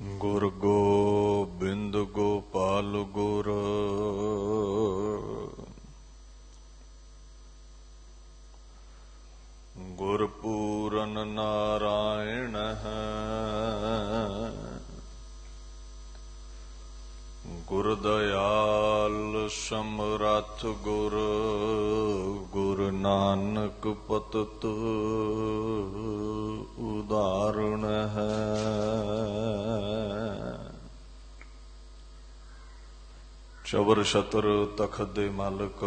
ਗੁਰ ਗੋਬਿੰਦ ਗੋਪਾਲ ਗੁਰ ਗੁਰ ਪੂਰਨ ਨਾਰਾਇਣ ਹੈ। ਗੁਰ ਦਇਆਲ ਸਮਰੱਥ ਗੁਰ ਗੁਰ ਨਾਨਕ ਪਤਿਤ ਉਦਾਹਰਣ ਹੈ। ਚਬਰ ਛਤਰ ਤਖਤ ਦੇ ਮਾਲਕ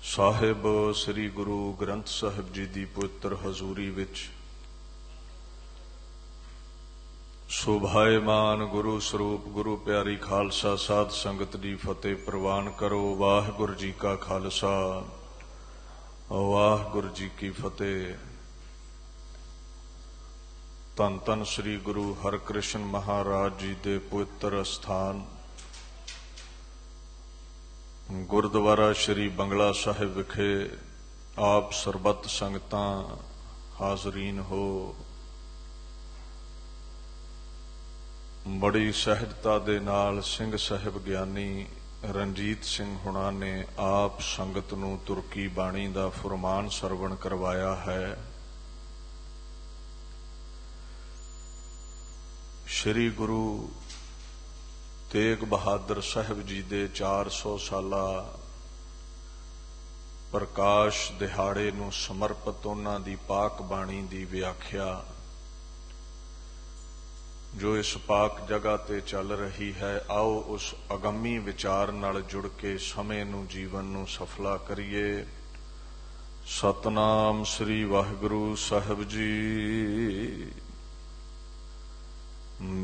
ਸਾਹਿਬ ਸ੍ਰੀ ਗੁਰੂ ਗ੍ਰੰਥ ਸਾਹਿਬ ਜੀ ਦੀ ਪਵਿੱਤਰ ਹਜ਼ੂਰੀ ਵਿੱਚ ਸੁਭਾਏਮਾਨ ਗੁਰੂ ਸਰੂਪ ਗੁਰੂ ਪਿਆਰੀ ਖਾਲਸਾ ਸਾਧ ਸੰਗਤ ਦੀ ਫਤਿਹ ਪ੍ਰਵਾਨ ਕਰੋ। ਵਾਹਿਗੁਰੂ ਜੀ ਕਾ ਖਾਲਸਾ ਵਾਹਿਗੁਰੂ ਜੀ ਕੀ ਫਤਿਹ। ਧੰਨ ਧੰਨ ਸ੍ਰੀ ਗੁਰੂ ਹਰਿਕ੍ਰਿਸ਼ਨ ਮਹਾਰਾਜ ਜੀ ਦੇ ਪਵਿੱਤਰ ਅਸਥਾਨ ਗੁਰਦੁਆਰਾ ਸ਼੍ਰੀ ਬੰਗਲਾ ਸਾਹਿਬ ਵਿਖੇ ਆਪ ਸਰਬੱਤ ਸੰਗਤਾਂ ਹਾਜ਼ਰੀਨ ਹੋ। ਬੜੀ ਸਹਿਜਤਾ ਦੇ ਨਾਲ ਸਿੰਘ ਸਾਹਿਬ ਗਿਆਨੀ ਰਣਜੀਤ ਸਿੰਘ ਹੁਣਾਂ ਨੇ ਆਪ ਸੰਗਤ ਨੂੰ ਤੁਰਕੀ ਬਾਣੀ ਦਾ ਫੁਰਮਾਨ ਸਰਵਣ ਕਰਵਾਇਆ ਹੈ। ਸ਼੍ਰੀ ਗੁਰੂ ਤੇਗ ਬਹਾਦਰ ਸਾਹਿਬ ਜੀ ਦੇ 400 ਸਾਲਾ ਪ੍ਰਕਾਸ਼ ਦਿਹਾੜੇ ਨੂੰ ਸਮਰਪਿਤ ਉਹਨਾਂ ਦੀ ਪਾਕ ਬਾਣੀ ਦੀ ਵਿਆਖਿਆ ਜੋ ਇਸ ਪਾਕ ਜਗ੍ਹਾ ਤੇ ਚੱਲ ਰਹੀ ਹੈ, ਆਓ ਉਸ ਅਗੰਮੀ ਵਿਚਾਰ ਨਾਲ ਜੁੜ ਕੇ ਸਮੇਂ ਨੂੰ ਜੀਵਨ ਨੂੰ ਸਫਲਾ ਕਰੀਏ। ਸਤਨਾਮ ਸ੍ਰੀ ਵਾਹਿਗੁਰੂ ਸਾਹਿਬ ਜੀ।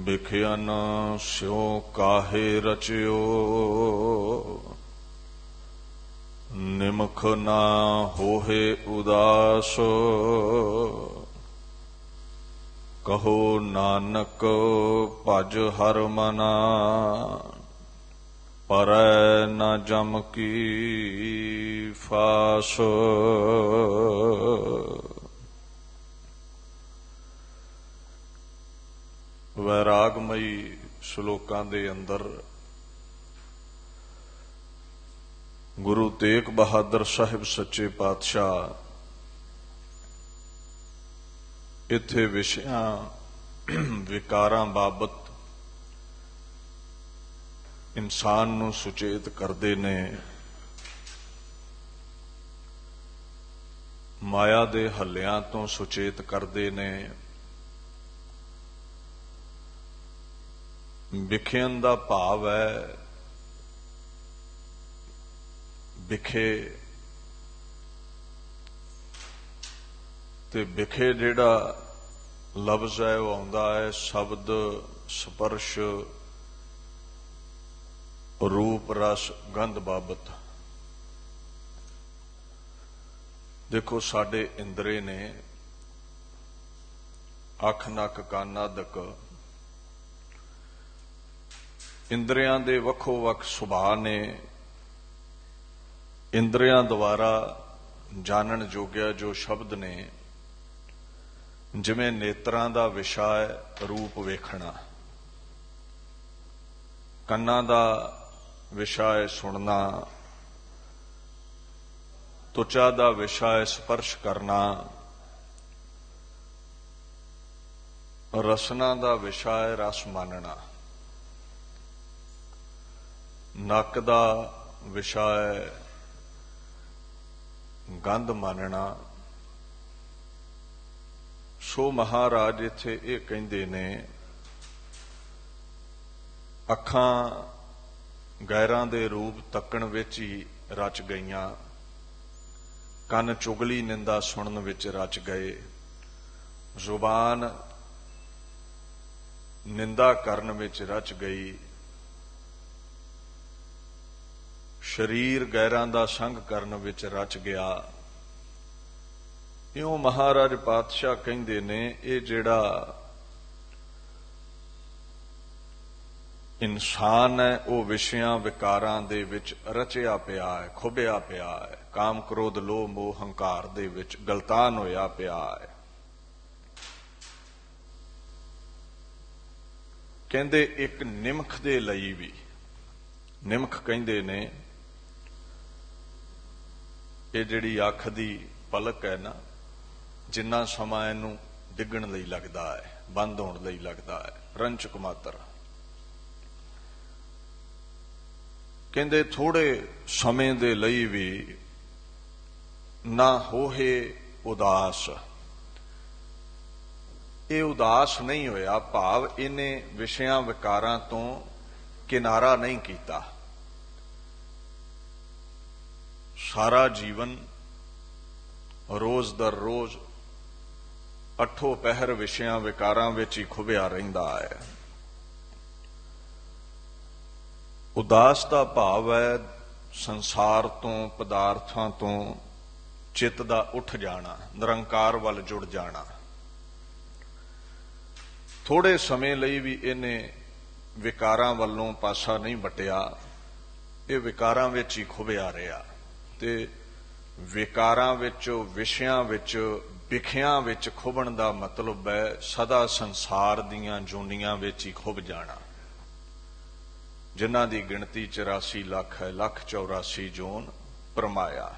ਵਿਖਿਆ ਨਾ ਸਿਉ ਕਾਹੇ ਰਚਿਓ, ਨਿਮਖ ਨਾ ਹੋਏ ਉਦਾਸ। ਕਹੋ ਨਾਨਕ ਭਜ ਹਰ ਮਨਾ, ਪਰੈ ਨਾ ਜਮ ਕੀ ਫਾਸ। ਵੈਰਾਗਮਈ ਸ਼ਲੋਕਾਂ ਦੇ ਅੰਦਰ ਗੁਰੂ ਤੇਗ ਬਹਾਦਰ ਸਾਹਿਬ ਸੱਚੇ ਪਾਤਸ਼ਾਹ ਇੱਥੇ ਵਿਸ਼ਿਆਂ ਵਿਕਾਰਾਂ ਬਾਬਤ ਇਨਸਾਨ ਨੂੰ ਸੁਚੇਤ ਕਰਦੇ ਨੇ। ਮਾਇਆ ਦੇ ਹੱਲਿਆਂ ਤੋਂ ਸੁਚੇਤ ਕਰਦੇ ਨੇ। ਵਿਖਿਆਨ ਦਾ ਭਾਵ ਹੈ ਵਿਖੇ, ਤੇ ਵਿਖੇ ਜਿਹੜਾ ਲਫ਼ਜ਼ ਹੈ ਉਹ ਆਉਂਦਾ ਹੈ ਸ਼ਬਦ ਸਪਰਸ਼ ਰੂਪ ਰਸ ਗੰਧ ਬਾਬਤ। ਦੇਖੋ ਸਾਡੇ ਇੰਦਰੇ ਨੇ ਅੱਖ ਨੱਕ ਕੰਨ ਆਦਿਕ ਇੰਦਰੀਆਂ ਦੇ ਵੱਖੋ ਵੱਖ ਸੁਭਾਅ ਨੇ। ਇੰਦਰੀਆਂ ਦੁਆਰਾ ਜਾਣਨ ਜੋਗਿਆ ਜੋ ਸ਼ਬਦ ਨੇ, ਜਿਵੇਂ ਨੇਤਰਾਂ ਦਾ ਵਿਸ਼ਾ ਹੈ ਰੂਪ ਵੇਖਣਾ, ਕੰਨਾਂ ਦਾ ਵਿਸ਼ਾ ਹੈ ਸੁਣਨਾ, ਤੁਚਾ ਦਾ ਵਿਸ਼ਾ ਹੈ ਸਪਰਸ਼ ਕਰਨਾ, ਰਸਨਾ ਦਾ ਵਿਸ਼ਾ ਹੈ ਰਸ ਮਾਨਣਾ, ਨੱਕ ਦਾ ਵਿਸ਼ਾ ਹੈ ਗੰਧ ਮਾਨਣਾ। ਸੋ ਮਹਾਰਾਜ ਇੱਥੇ ਇਹ ਕਹਿੰਦੇ ਨੇ ਅੱਖਾਂ ਗੈਰਾਂ ਦੇ ਰੂਪ ਤੱਕਣ ਵਿੱਚ ਹੀ ਰਚ ਗਈਆਂ, ਕੰਨ ਚੁਗਲੀ ਨਿੰਦਾ ਸੁਣਨ ਵਿੱਚ ਰਚ ਗਏ, ਜ਼ੁਬਾਨ ਨਿੰਦਾ ਕਰਨ ਵਿੱਚ ਰਚ ਗਈ, ਸਰੀਰ ਗੈਰਾਂ ਦਾ ਸੰਗ ਕਰਨ ਵਿੱਚ ਰਚ ਗਿਆ। ਇਉਂ ਮਹਾਰਾਜ ਪਾਤਸ਼ਾਹ ਕਹਿੰਦੇ ਨੇ ਇਹ ਜਿਹੜਾ ਇਨਸਾਨ ਹੈ ਉਹ ਵਿਸ਼ਿਆਂ ਵਿਕਾਰਾਂ ਦੇ ਵਿੱਚ ਰਚਿਆ ਪਿਆ ਹੈ, ਖੁੱਭਿਆ ਪਿਆ ਹੈ, ਕਾਮ ਕ੍ਰੋਧ ਲੋਭ ਮੋਹ ਹੰਕਾਰ ਦੇ ਵਿੱਚ ਗਲਤਾਨ ਹੋਇਆ ਪਿਆ ਹੈ। ਕਹਿੰਦੇ ਇੱਕ ਨਿਮਖ ਦੇ ਲਈ ਵੀ, ਨਿਮਖ ਕਹਿੰਦੇ ਨੇ ਇਹ ਜਿਹੜੀ ਅੱਖ ਦੀ ਪਲਕ ਹੈ ਨਾ, ਜਿੰਨਾ ਸਮਾਂ ਇਹਨੂੰ ਡਿੱਗਣ ਲਈ ਲੱਗਦਾ ਹੈ, ਬੰਦ ਹੋਣ ਲਈ ਲੱਗਦਾ ਹੈ, ਰੰਚਕ ਮਾਤਰ, ਕਹਿੰਦੇ ਥੋੜੇ ਸਮੇਂ ਦੇ ਲਈ ਵੀ ਨਾ ਹੋਏ ਉਦਾਸ। ਇਹ ਉਦਾਸ ਨਹੀਂ ਹੋਇਆ, ਭਾਵ ਇਹਨੇ ਵਿਸ਼ਿਆਂ ਵਿਕਾਰਾਂ ਤੋਂ ਕਿਨਾਰਾ ਨਹੀਂ ਕੀਤਾ। ਸਾਰਾ ਜੀਵਨ ਰੋਜ਼ ਦਰ ਰੋਜ਼ ਅੱਠੋ ਪਹਿਰ ਵਿਸ਼ਿਆਂ ਵਿਕਾਰਾਂ ਵਿੱਚ ਹੀ ਖੁੱਭਿਆ ਰਹਿੰਦਾ ਹੈ। ਉਦਾਸ ਦਾ ਭਾਵ ਹੈ ਸੰਸਾਰ ਤੋਂ, ਪਦਾਰਥਾਂ ਤੋਂ ਚਿੱਤ ਦਾ ਉੱਠ ਜਾਣਾ, ਨਿਰੰਕਾਰ ਵੱਲ ਜੁੜ ਜਾਣਾ। ਥੋੜੇ ਸਮੇਂ ਲਈ ਵੀ ਇਹਨੇ ਵਿਕਾਰਾਂ ਵੱਲੋਂ ਪਾਸਾ ਨਹੀਂ ਵਟਿਆ, ਇਹ ਵਿਕਾਰਾਂ ਵਿੱਚ ਹੀ ਖੁੱਭਿਆ ਰਿਹਾ, ਤੇ ਵਿਕਾਰਾਂ ਵਿੱਚ, ਵਿਸ਼ਿਆਂ ਵਿੱਚ, ਵਿਖਿਆਂ ਵਿੱਚ ਖੁੱਭਣ ਦਾ ਮਤਲਬ ਹੈ ਸਦਾ ਸੰਸਾਰ ਦੀਆਂ ਜੂਨੀਆਂ ਵਿੱਚ ਹੀ ਖੁੱਭ ਜਾਣਾ, ਜਿਨ੍ਹਾਂ ਦੀ ਗਿਣਤੀ 84 ਲੱਖ ਹੈ, 1,84 ਜੂਨ ਪਰਮਾਇਆ।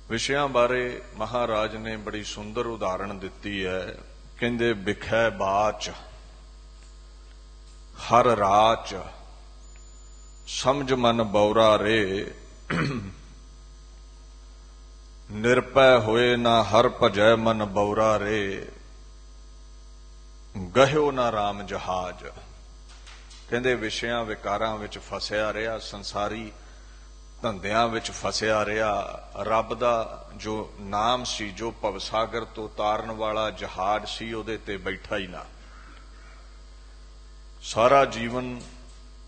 ਵਿਸ਼ਿਆਂ ਬਾਰੇ ਮਹਾਰਾਜ ਨੇ ਬੜੀ ਸੁੰਦਰ ਉਦਾਹਰਣ ਦਿੱਤੀ ਹੈ। ਕਹਿੰਦੇ ਵਿਖੈ ਬਾਚ ਹਰ ਰਾਚ, ਸਮਝ ਮਨ ਬੌਰਾ ਰੇ, ਨਿਰਪੈ ਹੋਏ ਨਾ ਹਰ ਭਜੈ ਮਨ ਬੌਰਾ ਰੇ, ਗਹਿਓ ਨਾ ਰਾਮ ਜਹਾਜ। ਕਹਿੰਦੇ ਵਿਸ਼ਿਆਂ ਵਿਕਾਰਾਂ ਵਿੱਚ ਫਸਿਆ ਰਿਹਾ, ਸੰਸਾਰੀ ਧੰਦਿਆਂ ਵਿੱਚ ਫਸਿਆ ਰਿਹਾ, ਰੱਬ ਦਾ ਜੋ ਨਾਮ ਸੀ, ਜੋ ਭਵਸਾਗਰ ਤੋਂ ਤਾਰਨ ਵਾਲਾ ਜਹਾਜ਼ ਸੀ, ਉਹਦੇ ਤੇ ਬੈਠਾ ਹੀ ਨਾ। ਸਾਰਾ ਜੀਵਨ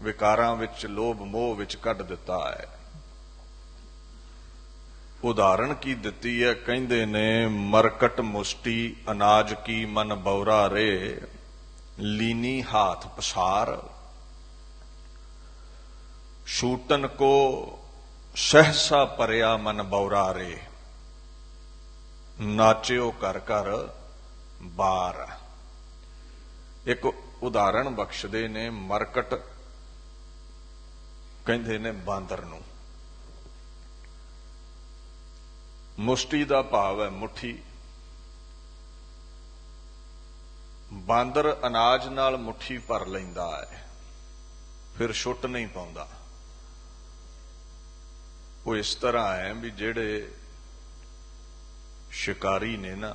ਵਿਕਾਰਾਂ ਵਿੱਚ, ਲੋਭ ਮੋਹ ਵਿੱਚ ਕੱਢ ਦਿੱਤਾ ਹੈ। ਉਦਾਹਰਣ ਕੀ ਦਿੱਤੀ ਹੈ? ਕਹਿੰਦੇ ਨੇ ਮਰਕਟ ਮੁਸ਼ਟੀ ਅਨਾਜ ਕੀ ਮਨ ਬੌਰਾ ਰੇ, ਲੀਨੀ ਹਾਥ ਪਸਾਰ, ਛੂਟਨ ਕੋ ਸਹਿਸਾ ਭਰਿਆ ਮਨ ਬੌਰਾ ਰੇ, ਨਾਚਿਓ ਘਰ ਘਰ ਬਾਰ। ਇੱਕ ਉਦਾਹਰਣ ਬਖਸ਼ਦੇ ਨੇ, ਮਰਕਟ ਕਹਿੰਦੇ ਨੇ ਬਾਂਦਰ ਨੂੰ, ਮੁਸ਼ਟੀ ਦਾ ਭਾਵ ਹੈ ਮੁੱਠੀ। ਬਾਂਦਰ ਅਨਾਜ ਨਾਲ ਮੁੱਠੀ ਭਰ ਲੈਂਦਾ ਹੈ, ਫਿਰ ਛੁੱਟ ਨਹੀਂ ਪਾਉਂਦਾ। ਉਹ ਇਸ ਤਰ੍ਹਾਂ ਹੈ ਵੀ ਜਿਹੜੇ ਸ਼ਿਕਾਰੀ ਨੇ ਨਾ,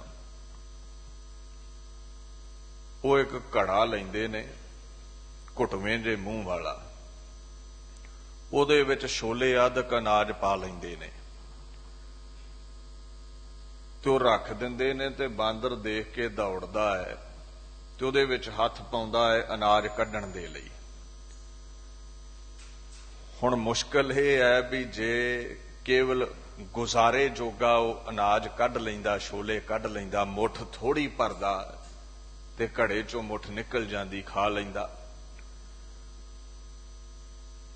ਉਹ ਇੱਕ ਘੜਾ ਲੈਂਦੇ ਨੇ ਘੁੱਟਵੇਂ ਦੇ ਮੂੰਹ ਵਾਲਾ, ਉਹਦੇ ਵਿੱਚ ਛੋਲੇ ਆਦਿਕ ਅਨਾਜ ਪਾ ਲੈਂਦੇ ਨੇ ਤੇ ਉਹ ਰੱਖ ਦਿੰਦੇ ਨੇ, ਤੇ ਬਾਂਦਰ ਦੇਖ ਕੇ ਦੌੜਦਾ ਹੈ ਤੇ ਉਹਦੇ ਵਿੱਚ ਹੱਥ ਪਾਉਂਦਾ ਹੈ ਅਨਾਜ ਕੱਢਣ ਦੇ ਲਈ। ਹੁਣ ਮੁਸ਼ਕਲ ਇਹ ਹੈ ਵੀ ਜੇ ਕੇਵਲ ਗੁਜ਼ਾਰੇ ਜੋਗਾ ਉਹ ਅਨਾਜ ਕੱਢ ਲੈਂਦਾ, ਛੋਲੇ ਕੱਢ ਲੈਂਦਾ, ਮੁੱਠ ਥੋੜੀ ਭਰਦਾ ਤੇ ਘੜੇ ਚੋਂ ਮੁੱਠ ਨਿਕਲ ਜਾਂਦੀ, ਖਾ ਲੈਂਦਾ।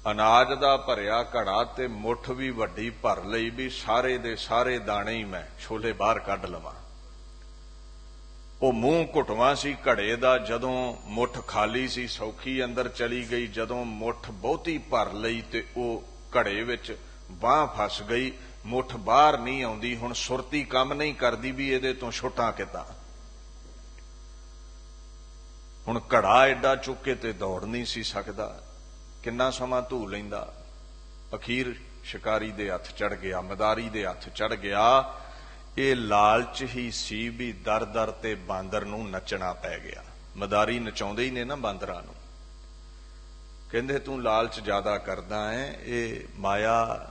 ਅਨਾਜ ਦਾ ਭਰਿਆ ਘੜਾ ਤੇ ਮੁੱਠ ਵੀ ਵੱਡੀ ਭਰ ਲਈ ਵੀ ਸਾਰੇ ਦੇ ਸਾਰੇ ਦਾਣੇ ਹੀ ਮੈਂ ਛੋਲੇ ਬਾਹਰ ਕੱਢ ਲਵਾਂ। ਉਹ ਮੂੰਹ ਘੁੱਟਵਾਂ ਸੀ ਘੜੇ ਦਾ, ਜਦੋਂ ਮੁੱਠ ਖਾਲੀ ਸੀ ਸੌਖੀ ਅੰਦਰ ਚਲੀ ਗਈ, ਜਦੋਂ ਮੁੱਠ ਬਹੁਤੀ ਭਰ ਲਈ ਤੇ ਉਹ ਘੜੇ ਵਿੱਚ ਬਾਂਹ ਫਸ ਗਈ, ਮੁੱਠ ਬਾਹਰ ਨਹੀਂ ਆਉਂਦੀ। ਹੁਣ ਸੁਰਤੀ ਕੰਮ ਨਹੀਂ ਕਰਦੀ ਵੀ ਇਹਦੇ ਤੋਂ ਛੁੱਟਾਂ ਕਿੱਦਾਂ। ਹੁਣ ਘੜਾ ਐਡਾ ਚੁੱਕ ਕੇ ਤੇ ਦੌੜ ਨਹੀਂ ਸੀ ਸਕਦਾ, ਕਿੰਨਾ ਸਮਾਂ ਧੂ ਲੈਂਦਾ। ਅਖੀਰ ਸ਼ਿਕਾਰੀ ਦੇ ਹੱਥ ਚੜ ਗਿਆ, ਮਦਾਰੀ ਦੇ ਹੱਥ ਚੜ ਗਿਆ। ਇਹ ਲਾਲਚ ਹੀ ਸੀ ਵੀ ਦਰ ਦਰ ਤੇ ਬਾਂਦਰ ਨੂੰ ਨੱਚਣਾ ਪੈ ਗਿਆ। ਮਦਾਰੀ ਨਚਾਉਂਦੇ ਹੀ ਨੇ ਨਾ ਬਾਂਦਰਾਂ ਨੂੰ, ਕਹਿੰਦੇ ਤੂੰ ਲਾਲਚ ਜ਼ਿਆਦਾ ਕਰਦਾ ਹੈ, ਇਹ ਮਾਇਆ,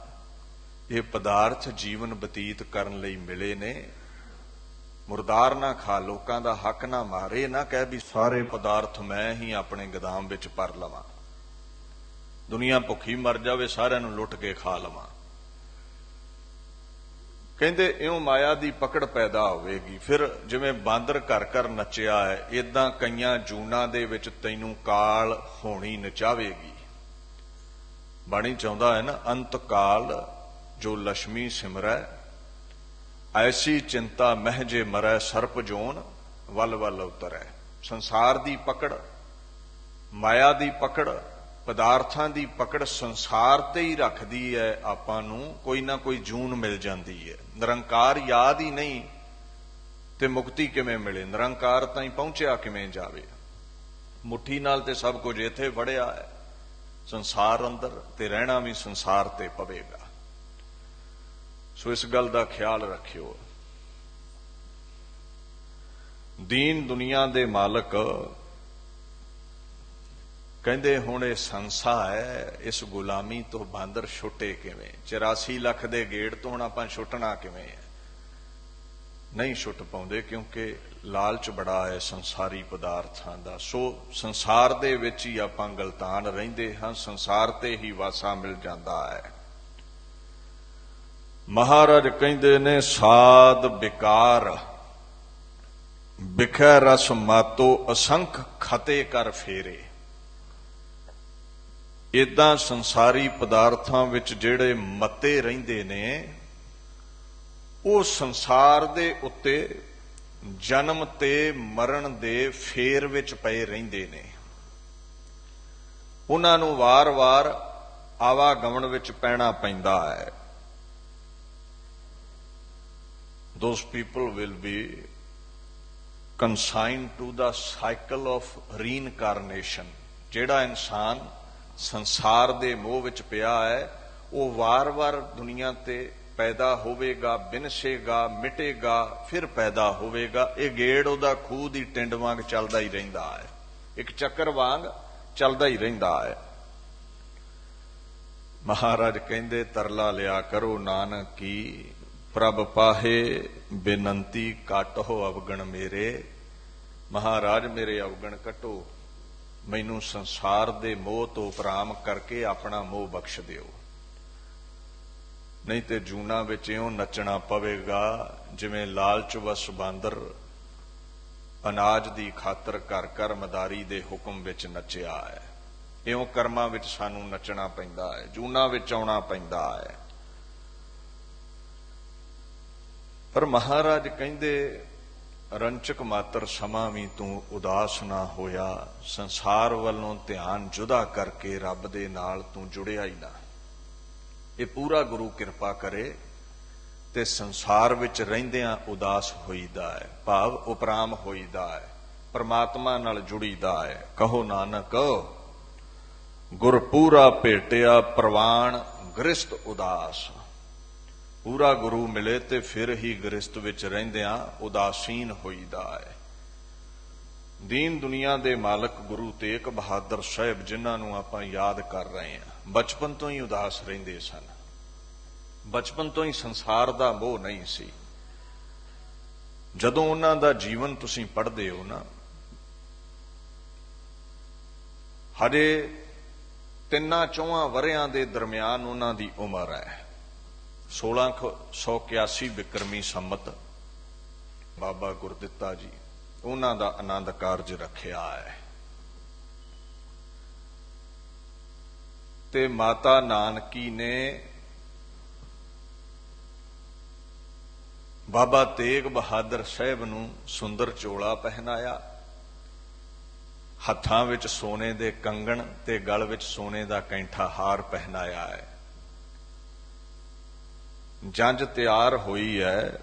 ਇਹ ਪਦਾਰਥ ਜੀਵਨ ਬਤੀਤ ਕਰਨ ਲਈ ਮਿਲੇ ਨੇ, ਮੁਰਦਾਰ ਨਾ ਖਾ, ਲੋਕਾਂ ਦਾ ਹੱਕ ਨਾ ਮਾਰੇ, ਨਾ ਕਹਿ ਵੀ ਸਾਰੇ ਪਦਾਰਥ ਮੈਂ ਹੀ ਆਪਣੇ ਗੋਦਾਮ ਵਿੱਚ ਭਰ ਲਵਾਂ, ਦੁਨੀਆ ਭੁੱਖੀ ਮਰ ਜਾਵੇ, ਸਾਰਿਆਂ ਨੂੰ ਲੁੱਟ ਕੇ ਖਾ ਲਵਾਂ। ਕਹਿੰਦੇ ਇਉਂ ਮਾਇਆ ਦੀ ਪਕੜ ਪੈਦਾ ਹੋਵੇਗੀ। ਫਿਰ ਜਿਵੇਂ ਬਾਂਦਰ ਘਰ ਘਰ ਨੱਚਿਆ ਹੈ, ਏਦਾਂ ਕਈਆਂ ਜੂਨਾਂ ਦੇ ਵਿੱਚ ਤੈਨੂੰ ਕਾਲ ਹੋਣੀ ਨਚਾਵੇਗੀ। ਬਾਣੀ ਚਾਹੁੰਦਾ ਹੈ ਨਾ, ਅੰਤ ਕਾਲ ਜੋ ਲక్ష్ਮੀ ਸਿਮਰੈ, ਐਸੀ ਚਿੰਤਾ ਮਹਿ ਜੇ ਮਰੈ ਸਰਪ ਜੋਨ ਵੱਲ ਵੱਲ ਉਤਰੈ। ਸੰਸਾਰ ਦੀ ਪਕੜ, ਮਾਇਆ ਦੀ ਪਕੜ, ਪਦਾਰਥਾਂ ਦੀ ਪਕੜ ਸੰਸਾਰ ਤੇ ਹੀ ਰੱਖਦੀ ਹੈ ਆਪਾਂ ਨੂੰ। ਕੋਈ ਨਾ ਕੋਈ ਜੂਨ ਮਿਲ ਜਾਂਦੀ ਹੈ। ਨਿਰੰਕਾਰ ਯਾਦ ਹੀ ਨਹੀਂ ਤੇ ਮੁਕਤੀ ਕਿਵੇਂ ਮਿਲੇ? ਨਿਰੰਕਾਰ ਤਾਈਂ ਪਹੁੰਚਿਆ ਕਿਵੇਂ ਜਾਵੇ? ਮੁੱਠੀ ਨਾਲ ਤੇ ਸਭ ਕੁਝ ਇੱਥੇ ਵੜਿਆ ਹੈ ਸੰਸਾਰ ਅੰਦਰ, ਤੇ ਰਹਿਣਾ ਵੀ ਸੰਸਾਰ ਤੇ ਪਵੇਗਾ। ਸੋ ਇਸ ਗੱਲ ਦਾ ਖਿਆਲ ਰੱਖਿਓ। ਦੀਨ ਦੁਨੀਆ ਦੇ ਮਾਲਕ ਕਹਿੰਦੇ ਹੁਣ ਇਹ ਸੰਸਾ ਹੈ, ਇਸ ਗੁਲਾਮੀ ਤੋਂ ਬਾਂਦਰ ਛੁੱਟੇ ਕਿਵੇਂ? 84 ਲੱਖ ਦੇ ਗੇੜ ਤੋਂ ਹੁਣ ਆਪਾਂ ਛੁੱਟਣਾ ਕਿਵੇਂ ਹੈ? ਨਹੀਂ ਛੁੱਟ ਪਾਉਂਦੇ, ਕਿਉਂਕਿ ਲਾਲਚ ਬੜਾ ਹੈ ਸੰਸਾਰੀ ਪਦਾਰਥਾਂ ਦਾ। ਸੋ ਸੰਸਾਰ ਦੇ ਵਿੱਚ ਹੀ ਆਪਾਂ ਗਲਤਾਨ ਰਹਿੰਦੇ ਹਾਂ, ਸੰਸਾਰ ਤੇ ਹੀ ਵਾਸਾ ਮਿਲ ਜਾਂਦਾ ਹੈ। ਮਹਾਰਾਜ ਕਹਿੰਦੇ ਨੇ ਸਾਧ ਵਿਕਾਰ ਬਿਖੈ ਰਸ ਮਾਤੋ ਅਸੰਖ ਖਤੇ ਕਰ ਫੇਰੇ। ਏਦਾਂ ਸੰਸਾਰੀ ਪਦਾਰਥਾਂ ਵਿੱਚ ਜਿਹੜੇ ਮੱਤੇ ਰਹਿੰਦੇ ਨੇ, ਉਹ ਸੰਸਾਰ ਦੇ ਉੱਤੇ ਜਨਮ ਤੇ ਮਰਨ ਦੇ ਫੇਰ ਵਿੱਚ ਪਏ ਰਹਿੰਦੇ ਨੇ। ਉਹਨਾਂ ਨੂੰ ਵਾਰ-ਵਾਰ ਆਵਾਗਮਨ ਵਿੱਚ ਪੈਣਾ ਪੈਂਦਾ ਹੈ। Those people will be consigned to the cycle of reincarnation। ਜਿਹੜਾ ਇਨਸਾਨ ਸੰਸਾਰ ਦੇ ਮੋਹ ਵਿੱਚ ਪਿਆ ਹੈ, ਉਹ ਵਾਰ-ਵਾਰ ਦੁਨੀਆ ਤੇ ਪੈਦਾ ਹੋਵੇਗਾ, ਬਿਨਸੇਗਾ, ਮਿਟੇਗਾ, ਫਿਰ ਪੈਦਾ ਹੋਵੇਗਾ। ਇਹ ਗੇੜ ਉਹਦਾ ਖੂਹ ਦੀ ਟਿੰਡ ਵਾਂਗ ਚੱਲਦਾ ਹੀ ਰਹਿੰਦਾ ਹੈ, ਇੱਕ ਚੱਕਰ ਵਾਂਗ ਚੱਲਦਾ ਹੀ ਰਹਿੰਦਾ ਹੈ। ਮਹਾਰਾਜ ਕਹਿੰਦੇ ਤਰਲਾ ਲਿਆ ਕਰੋ ਨਾਨਕੀ, ਪ੍ਰਭ ਪਾਹੇ ਬੇਨੰਤੀ ਕਾਟੋ ਅਵਗਣ ਮੇਰੇ। ਮਹਾਰਾਜ ਮੇਰੇ ਅਵਗਣ ਕੱਟੋ, ਮੈਨੂੰ ਸੰਸਾਰ ਦੇ ਮੋਹ ਤੋਂ ਉਪਰਾਮ ਕਰਕੇ ਆਪਣਾ ਮੋਹ ਬਖਸ਼ ਦਿਓ। ਨਹੀਂ ਤੇ ਜੂਨਾ ਵਿੱਚ ਇਉਂ ਨੱਚਣਾ ਪਵੇਗਾ ਜਿਵੇਂ ਲਾਲਚ ਵਸ ਬਾਂਦਰ ਅਨਾਜ ਦੀ ਖਾਤਰ ਘਰ ਘਰ ਮਦਾਰੀ ਦੇ ਹੁਕਮ ਵਿੱਚ ਨੱਚਿਆ ਹੈ। ਇਉਂ ਕਰਮਾਂ ਵਿੱਚ ਸਾਨੂੰ ਨੱਚਣਾ ਪੈਂਦਾ ਹੈ, ਜੂਨਾ ਵਿੱਚ ਆਉਣਾ ਪੈਂਦਾ ਹੈ। ਪਰ ਮਹਾਰਾਜ ਕਹਿੰਦੇ ਰੰਚਕ ਮਾਤਰ ਸਮਾਂ ਵੀ ਤੂੰ ਉਦਾਸ ਨਾ ਹੋਇਆ, ਸੰਸਾਰ ਵੱਲੋਂ ਧਿਆਨ ਜੁਦਾ ਕਰਕੇ ਰੱਬ ਦੇ ਨਾਲ ਤੂੰ ਜੁੜਿਆ ਹੀ ਨਾ। ਇਹ ਪੂਰਾ ਗੁਰੂ ਕਿਰਪਾ ਕਰੇ ਤੇ ਸੰਸਾਰ ਵਿੱਚ ਰਹਿੰਦਿਆਂ ਉਦਾਸ ਹੋਈਦਾ ਹੈ, ਭਾਵ ਉਪਰਾਮ ਹੋਈਦਾ ਹੈ, ਪਰਮਾਤਮਾ ਨਾਲ ਜੁੜੀਦਾ ਹੈ। ਕਹੋ ਨਾਨਕ ਗੁਰ ਪੂਰਾ ਭੇਟਿਆ ਪ੍ਰਵਾਨ ਗ੍ਰਸਤ ਉਦਾਸ। ਪੂਰਾ ਗੁਰੂ ਮਿਲੇ ਤੇ ਫਿਰ ਹੀ ਗ੍ਰਸਤ ਵਿੱਚ ਰਹਿੰਦਿਆਂ ਉਦਾਸੀਨ ਹੋਈਦਾ ਹੈ। ਦੀਨ ਦੁਨੀਆ ਦੇ ਮਾਲਕ ਗੁਰੂ ਤੇਗ ਬਹਾਦਰ ਸਾਹਿਬ, ਜਿਨ੍ਹਾਂ ਨੂੰ ਆਪਾਂ ਯਾਦ ਕਰ ਰਹੇ ਹਾਂ, ਬਚਪਨ ਤੋਂ ਹੀ ਉਦਾਸ ਰਹਿੰਦੇ ਸਨ। ਬਚਪਨ ਤੋਂ ਹੀ ਸੰਸਾਰ ਦਾ ਮੋਹ ਨਹੀਂ ਸੀ। ਜਦੋਂ ਉਹਨਾਂ ਦਾ ਜੀਵਨ ਤੁਸੀਂ ਪੜ੍ਹਦੇ ਹੋ ਨਾ, ਹਜੇ 3-4 ਵਰ੍ਹਿਆਂ ਦੇ ਦਰਮਿਆਨ ਉਹਨਾਂ ਦੀ ਉਮਰ ਹੈ। 1681 ਬਿਕਰਮੀ ਸੰਮਤ ਬਾਬਾ ਗੁਰਦਿੱਤਾ ਜੀ ਉਹਨਾਂ ਦਾ ਆਨੰਦ ਕਾਰਜ ਰੱਖਿਆ ਹੈ। ਤੇ ਮਾਤਾ ਨਾਨਕੀ ਨੇ ਬਾਬਾ ਤੇਗ ਬਹਾਦਰ ਸਾਹਿਬ ਨੂੰ ਸੁੰਦਰ ਚੋਲਾ ਪਹਿਨਾਇਆ, ਹੱਥਾਂ ਵਿੱਚ ਸੋਨੇ ਦੇ ਕੰਗਣ ਤੇ ਗਲ ਵਿੱਚ ਸੋਨੇ ਦਾ ਕੈਂਠਾ ਹਾਰ ਪਹਿਨਾਇਆ ਹੈ। ਜੰਝ ਤਿਆਰ ਹੋਈ ਹੈ,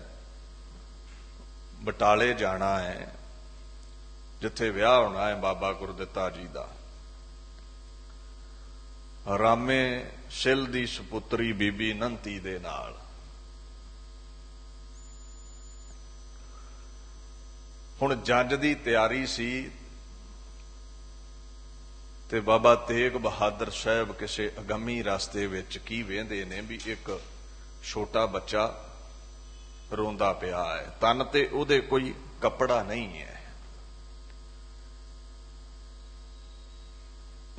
ਬਟਾਲੇ ਜਾਣਾ ਹੈ, ਜਿੱਥੇ ਵਿਆਹ ਹੋਣਾ ਹੈ ਬਾਬਾ ਗੁਰਦਿੱਤਾ ਜੀ ਦਾ। ਰਾਮੇ ਸਿਲ ਦੀ ਸੁਪੁੱਤਰੀ ਬੀਬੀ ਨੰਤੀ ਦੇ ਨਾਲ। ਹੁਣ ਜੰਝ ਦੀ ਤਿਆਰੀ ਸੀ ਤੇ ਬਾਬਾ ਤੇਗ ਬਹਾਦਰ ਸਾਹਿਬ ਕਿਸੇ ਅਗੰਮੀ ਰਸਤੇ ਵਿੱਚ ਕੀ ਵੇਂਦੇ ਨੇ ਵੀ ਇੱਕ ਛੋਟਾ ਬੱਚਾ ਰੋਂਦਾ ਪਿਆ ਹੈ, ਤਨ ਤੇ ਉਹਦੇ ਕੋਈ ਕੱਪੜਾ ਨਹੀਂ ਹੈ।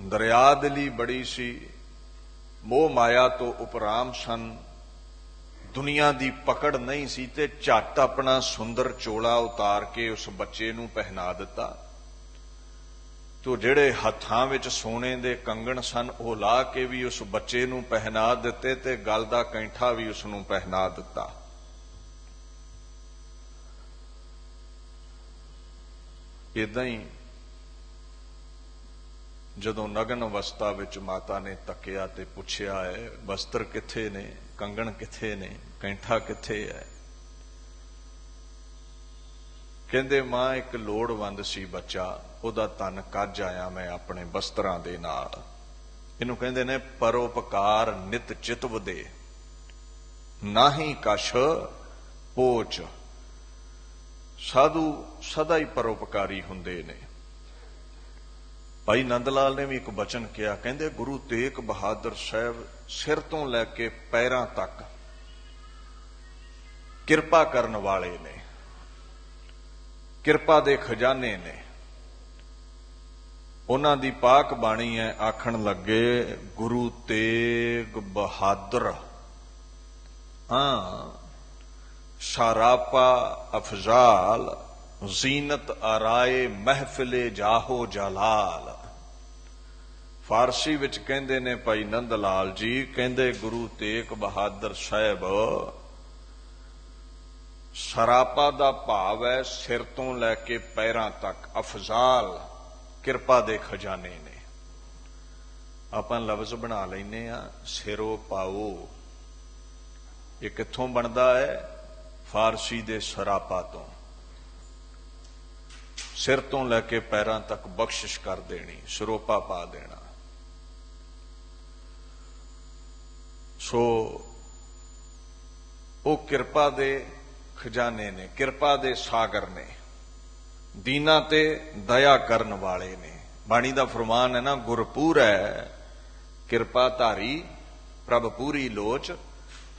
ਦਰਿਆ ਦਿਲੀ ਬੜੀ ਸੀ, ਮੋਹ ਮਾਇਆ ਤੋਂ ਉਪਰਾਮ ਸਨ, ਦੁਨੀਆ ਦੀ ਪਕੜ ਨਹੀਂ ਸੀ, ਤੇ ਝੱਟ ਆਪਣਾ ਸੁੰਦਰ ਚੋਲਾ ਉਤਾਰ ਕੇ ਉਸ ਬੱਚੇ ਨੂੰ ਪਹਿਨਾ ਦਿੱਤਾ। ਤੋ ਜਿਹੜੇ ਹੱਥਾਂ ਵਿੱਚ ਸੋਨੇ ਦੇ ਕੰਗਣ ਸਨ ਉਹ ਲਾ ਕੇ ਵੀ ਉਸ ਬੱਚੇ ਨੂੰ ਪਹਿਨਾ ਦਿੱਤੇ ਤੇ ਗਲ ਦਾ ਕੈਂਠਾ ਵੀ ਉਸ ਨੂੰ ਪਹਿਨਾ ਦਿੱਤਾ। इदां ही जदों नगन अवस्था विच माता ने तकिया ते पुछया है वस्त्र किथे ने, कंगण किथे ने, कैंठा किथे है। कहंदे मां एक लोड़वंद सी बच्चा, ओदा तन कज आया मैं अपने वस्त्रां दे नाल। इहनूं कहंदे ने परोपकार नित चितव दे, नाही कछ पोच। साधु सदा ही परोपकारी हुंदे ने। भाई नंद लाल ने भी एक बचन किया, कहंदे गुरु तेग बहादुर साहब सिर तो लैके पैरां तक किरपा करन वाले ने, किरपा दे खजाने ने। उन्हां दी पाक बाणी है, आखण लगे गुरु तेग बहादुर शारापा अफजाल जीनत आराए महफिले जाहो जलाल। फारसी विच कहंदे ने भाई नंद लाल जी, कहंदे गुरु तेग बहादुर साहब सरापा दा भाव है सिर तो लैके पैरां तक, अफजाल किरपा दे खजाने ने। आपां लफ्ज बना लैने आ सिरो पाओ, ये कित्थों बनदा है? फारसी दे सरापा तो। सिर तो लैके पैरां तक बख्शिश कर देनी, सरोपा पा देना। सो वो किरपा दे खजाने ने, किरपा दे सागर ने, दीना ते दया करन वाले ने। बाणी दा फरमान है ना, गुरपुर है किरपा धारी प्रभ पूरी लोच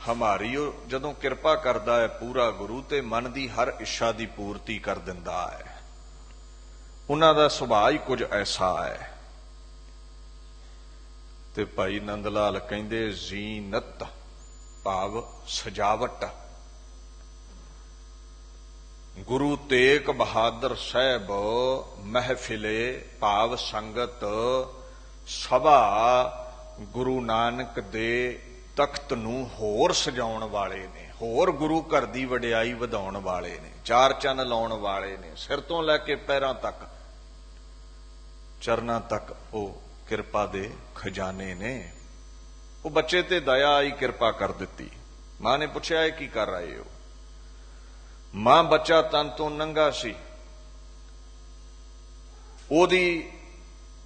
हमारी। जदों किरपा करदा है पूरा गुरु ते मन दी हर इच्छा दी पूर्ति कर दिंदा है। उन्हां दा सुभाअ ही कुछ ऐसा है। ते भाई नंद लाल कहंदे जीनत भाव सजावट। गुरु तेग बहादुर साहब महफिले भाव संगत सभा गुरु नानक दे तख्त नूं होर सजाउण वाले ने, होर गुरु घर दी वडियाई वधाउण वाले ने, चार चन्न लाउण वाले ने। सिर तो लैके पैरां तक, चरनां तक वो किरपा दे खजाने ने। वो बच्चे ते दया आई किरपा कर दिती। मां ने पुछया है की कर रहे हो? मां बच्चा तन तो नंगा सी, ओदी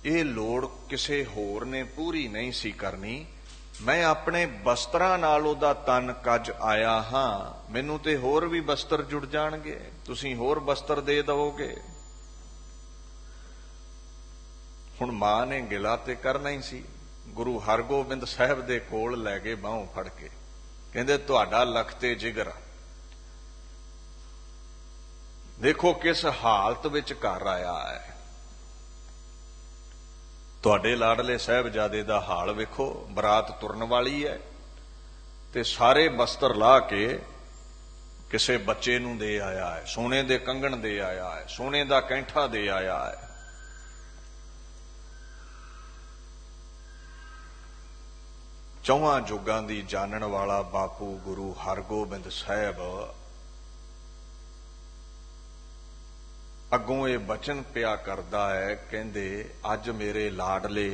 ये लोड़ किसे होर ने पूरी नहीं सी करनी। मैं अपने वस्त्रां नाल ओदा तन कज आया हां, मैनू ते होर भी वस्त्र जुड़ जाणगे, तुसीं होर वस्त्र दे दवोगे। हुण मां ने गिला ते करना ही सी। गुरु हरगोबिंद साहब दे कोल लै गए बाहों फड़ के, कहंदे तुहाडा लख ते जिगर देखो किस हालत विच घर आया है। तुहाडे लाडले साहिबजादे दा हाल वेखो, बरात तुरन वाली है ते सारे वस्त्र ला के किसे बच्चे नूं दे आया है, सोने दे कंगण दे आया है, सोने दा कैंठा दे आया है। चौहां जुगां दी जानण वाला बापू गुरु हरगोबिंद साहब अगों ये बचन पिया करदा है, कहंदे अज मेरे लाडले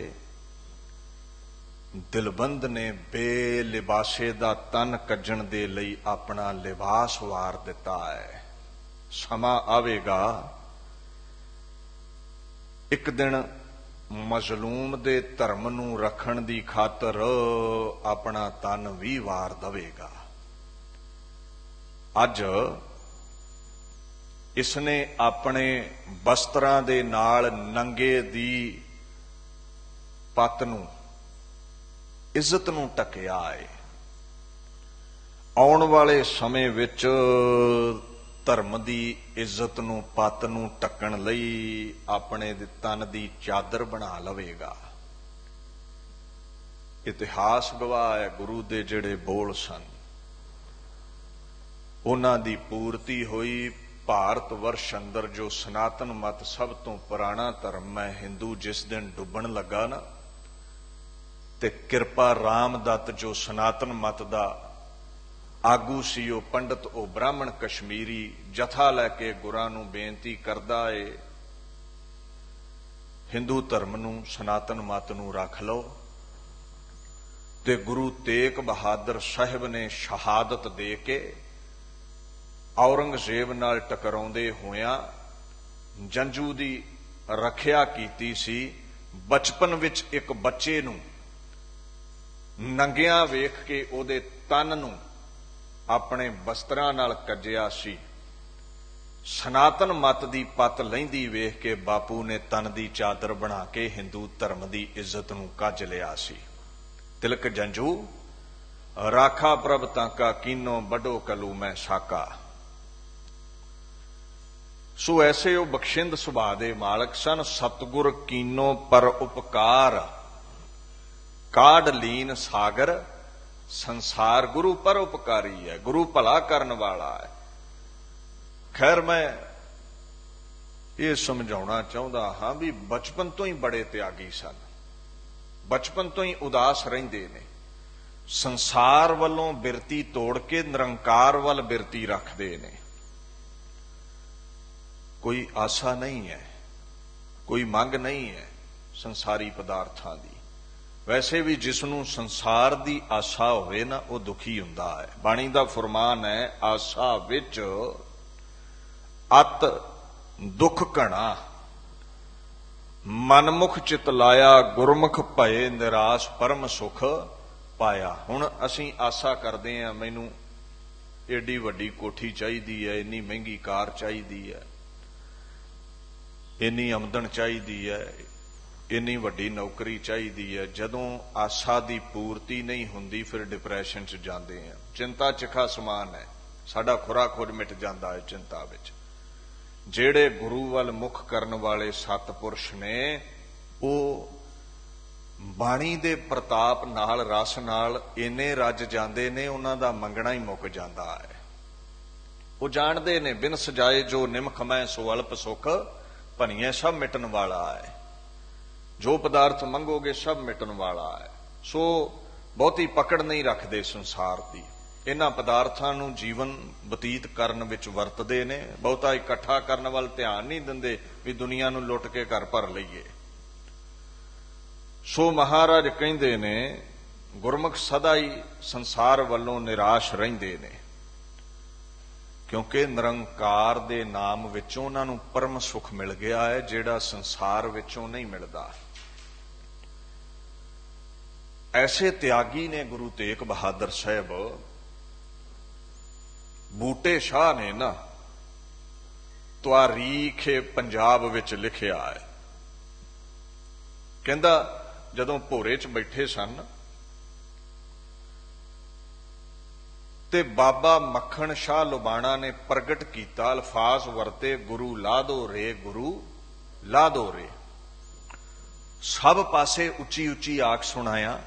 दिलबंद ने बेलिबासे दा तन कज्जण दे लई अपना लिबास वार दिता है। समा आवेगा एक दिन मजलूम दे धर्म नूं रखण दी खातर अपना तन भी वार दवेगा। अज इसने अपने वस्त्रां दे नाल नंगे दी पत नूं इज्जत नूं टकिया है। आउण वाले समय विच धर्म दी इज्जत नूं पत नूं टकण लई अपने तन दी चादर बना लवेगा। इतिहास गवाह है गुरु दे जिहड़े बोल सन उन्हां दी पूर्ति होई। भारत वर्ष अंदर जो सनातन मत सब तो पुराना धर्म है हिंदू जिस दिन डुबण लगा ना, ते कृपा रामदत्त जो सनातन मत दा आगू सी, ओ पंडित ओ ब्राह्मण कश्मीरी जथा लैके गुरां नूं बेनती करदा है हिंदू धर्म नूं सनातन मत नूं रख लो। ते गुरु तेग बहादुर साहिब ने शहादत दे के औरंगजेब नाल टकराउंदे होया जंजू दी रखिया कीती सी। बचपन विच एक बच्चे नूं नंगिया वेख के ओदे तन नूं अपने वस्त्रां नाल कज्जिया सी। सनातन मत दी पत लैंदी वेख के बापू ने तन दी चादर बना के हिंदू धर्म दी इज्जत नूं कज लिया सी। तिलक जंजू राखा प्रभ ताका कीनो बडो कलू मैं साका। सो ऐसे वो बख्शिंद सुभा दे मालक सन। सतगुर कीनो पर उपकार काढ़ लीन सागर। संसार गुरु पर उपकारी है, गुरु भला करन वाला है। खैर मैं ये समझाउणा चाहुंदा हां भी बचपन तो ही बड़े त्यागी सन, बचपन तो ही उदास रहिंदे ने। संसार वालों बिरती तोड़ के निरंकार वाल बिरती रखते ने। कोई आशा नहीं है, कोई मंग नहीं है संसारी पदार्थां दी। वैसे भी जिसनों संसार दी आशा होवे ना वो दुखी हुंदा है। बाणी दा फरमान है आशा विच अत दुख घना। मनमुख चित लाया गुरमुख भये निराश परम सुख पाया। हुण असीं आशा करदे हां मैनूं एडी वड्डी कोठी चाहीदी है, इन्नी महंगी कार चाहीदी है, इन्नी आमदन चाहीदी है, इन्नी वड्डी नौकरी चाहिदी है। जदों आशा दी पूर्ति नहीं हुंदी फिर डिप्रैशन च जांदे हैं। चिंता चिखा समान है, साडा खुरा खुद मिट जांदा है चिंता विच। जेड़े गुरु वल मुख करन वाले सतपुरुष ने वो बाणी दे प्रताप नाल रस नाल इन्ने रज जांदे ने उन्हां दा मंगना ही मुक जांदा है। वो जाणदे ने बिन सजाए जो निमख मैं सो अल्प सुख भनिए सब मिटन वाला है। जो पदार्थ मंगोगे सब मिटन वाला है। सो बहुती पकड़ नहीं रखते संसार की। इन्हां पदार्थां नूं जीवन बतीत करन विच वरतदे ने। बहुता इकट्ठा करन वाल ध्यान नहीं दिंदे भी दुनिया नूं लुट के घर भर लईए। सो महाराज कहिंदे ने गुरमुख सदा ही संसार वल्लों निराश रहिंदे ने, क्योंकि निरंकार दे नाम विचों उन्हां नूं परम सुख मिल गया है जिहड़ा संसार विचों नहीं मिलदा। ऐसे त्यागी ने गुरु तेग बहादुर साहब। बूटे शाह ने ना तारीखे पंजाब विच लिखिया है। कहंदा जदों भोरे च बैठे सन ते बाबा मक्खण शाह लुबाणा ने प्रगट कीता अल्फाज वरते गुरु ला दो रे, गुरु ला दो रे। सब पासे उची उची आख सुनाया।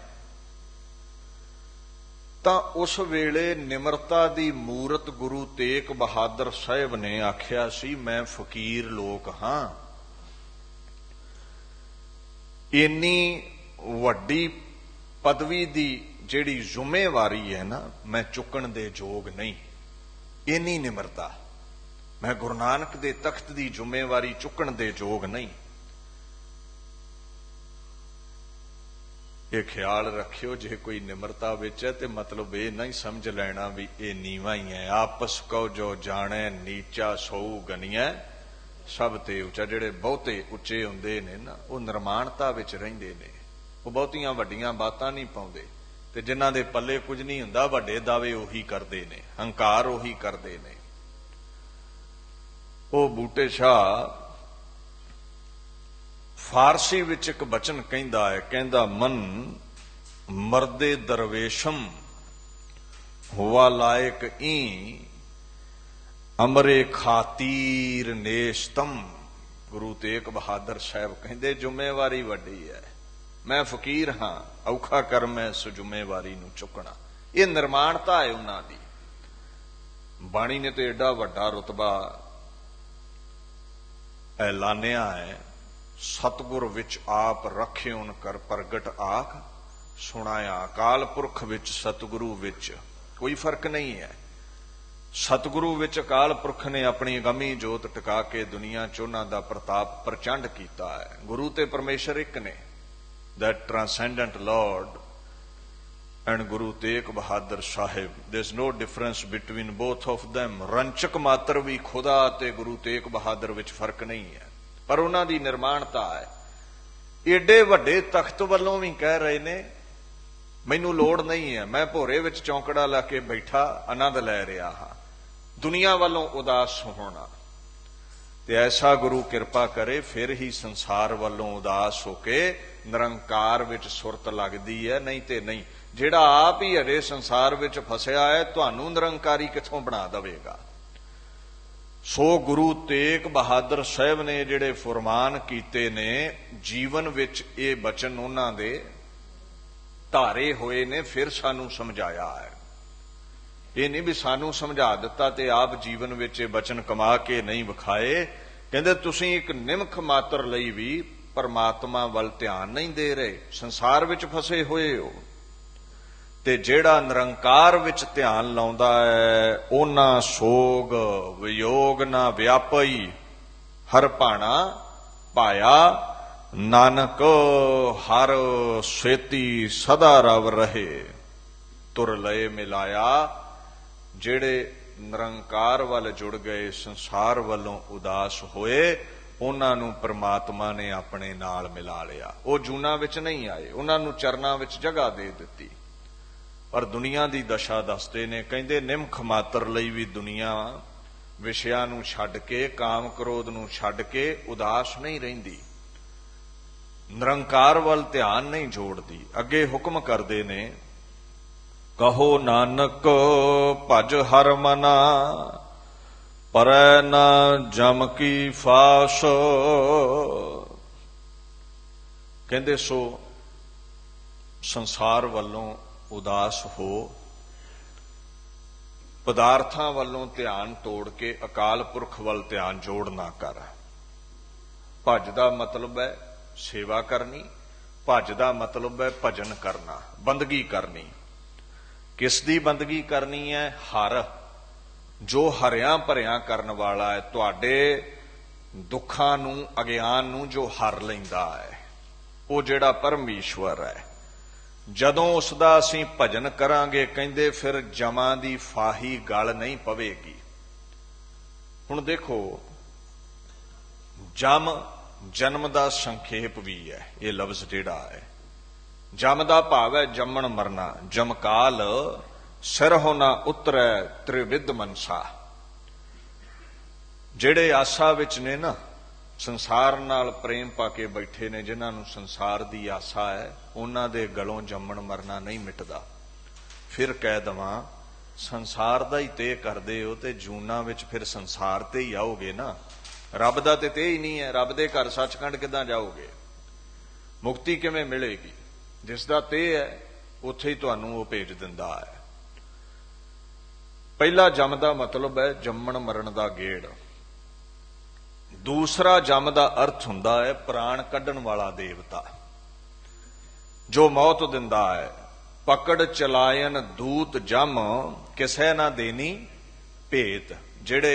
तां उस वेले निमरता दी मूरत गुरु तेग बहादुर साहिब ने आख्या सी मैं फकीर लोक हां। इन्नी वड्डी पदवी दी जिहड़ी जिम्मेवारी है ना मैं चुकण दे जोग नहीं। इन्नी निमरता मैं गुरु नानक दे तख्त दी जिम्मेवारी चुकण दे जोग नहीं। ये ख्याल रखियो जे कोई निमरता विच है ते मतलब ये नहीं समझ लेना भी ये नीवा ही है। आपस को जो जाने नीचा सौ गनिया सब ते उचा। जिहड़े बहुते उच्चे हुंदे ने ना वो निर्माणता विच रहिंदे ने। वो बहुतियां वड्डियां बातां नहीं पाउंदे ते जिन्हां दे पल्ले कुछ नहीं हुंदा वड्डे दावे ओही करदे ने, हंकार ओही करदे ने। वो बूटे शाह फारसी विच एक बचन कहंदा है, कहंदा मन मर्दे दरवेशम हुआ लायक ई अमरे खातीर नेस्तम। गुरु तेग बहादुर साहब कहंदे जिम्मेवारी वड्डी है। मैं फकीर हां, औखा कर मैं इस जिम्मेवारी नूं चुकना। ये निर्माणता है उन्हां दी। बाणी ने तो एडा वड्डा रुतबा ऐलानिया है। सतगुर विच आप रखे उन कर प्रगट आख सुनाया। अकाल पुरख विच सतगुरु विच कोई फर्क नहीं है। सतगुरु विच अकाल पुरख ने अपनी अगमी जोत टिका के दुनिया च उन्हां दा प्रताप प्रचंड कीता है। गुरु ते परमेश्वर एक ने, that transcendent lord and Guru Tegh Bahadur Sahib, there is no difference between both of them. रंचक मात्र भी खुदा ते गुरु तेग बहादुर विच फर्क नहीं है, पर उन्हां दी निर्माणता है। एडे वड्डे तख्त वालों भी कह रहे ने मैनू लोड़ नहीं है, मैं भोरे विच चौंकड़ा ला के बैठा आनंद लै रहा हाँ, दुनिया वालों उदास होना। ते ऐसा गुरु किरपा करे फिर ही संसार वालों उदास होके निरंकार विच सुरत लगदी है, नहीं ते नहीं। जिहड़ा आप ही हरे संसार विच फसिया है, तुहानू निरंकारी किथों बना देवेगा। सो गुरु तेग बहादुर साहिब ने जिहड़े फुरमान कीते ने, जीवन विच ये बचन उन्हां दे धारे होए ने, फिर सानू समझाया है। ये नहीं भी सानू समझा दिता ते आप जीवन विच बचन कमा के नहीं विखाए। कहंदे तुसीं एक निमख मात्र लई भी परमात्मा वल ध्यान नहीं दे रहे, संसार विच फसे होए हो। ते जेड़ा निरंकार विच ध्यान लाउंदा है, ओना सोग वियोग ना व्यापई, हर भाणा पाया नानक हर स्वेती सदा रव रहे, तुर लए मिलाया। जेड़े निरंकार वाल जुड़ गए, संसार वालों उदास होए, उन्हां नूं परमात्मा ने अपने नाल मिला लिया। वो जूना विच नहीं आए, उन्हां नूं चरनां विच जगह दे दित्ती। पर दुनिया दी दशा दसदे ने, कहंदे निमख मात्र लई भी दुनिया विषयां नूं छड्ड के, काम क्रोध नूं छड्ड के उदास नहीं रहिंदी, निरंकार वल ध्यान नहीं जोड़दी। अगे हुक्म करदे ने, कहो नानक भज हर मना, परै ना जम की फास। कहंदे सो संसार वालों उदास हो, पदार्थां वालों ध्यान तोड़ के अकाल पुरख वल ध्यान जोड़ ना कर। भज दा मतलब है सेवा करनी, भज दा मतलब है भजन करना, बंदगी करनी। किस दी बंदगी करनी है? हर, जो हरियां भरियां करन वाला है, तुहाडे दुखां नूं अज्ञान नूं जो हर लैंदा है, वो जिहड़ा परमेश्वर है। जदों उसदा असीं भजन करांगे, कहंदे फिर जमां दी फाही गल नहीं पवेगी। हुण देखो, जम जन्म दा संखेप भी है, ये लफ्ज जिहड़ा है। जम दा भाव है जमन मरना, जमकाल सिर होना उतरै त्रिविध मनसा। जेड़े आसा विच ने ना, संसार नाल प्रेम पाके बैठे ने, जिन्हां नूं संसार दी आसा है, उन्हां दे गलों जमन मरना नहीं मिटदा। फिर कह दवां, संसार दा ही ते करदे हो ते जूना विच फिर संसार ते ही आओगे ना, रब दा ते ही नहीं है। रब दे घर सचखंड किदां जाओगे? मुक्ति किवें मिलेगी? जिसदा ते है उत्थे ही तुहानू वो भेज दिंदा है। पहला जम दा मतलब है जम्मण मरण दा गेड़। दूसरा जम दा अर्थ हुंदा है प्राण कढण वाला देवता, जो मौत दिंदा है। पकड़ चलायन दूत जम, किसै ना देनी भेत। जेड़े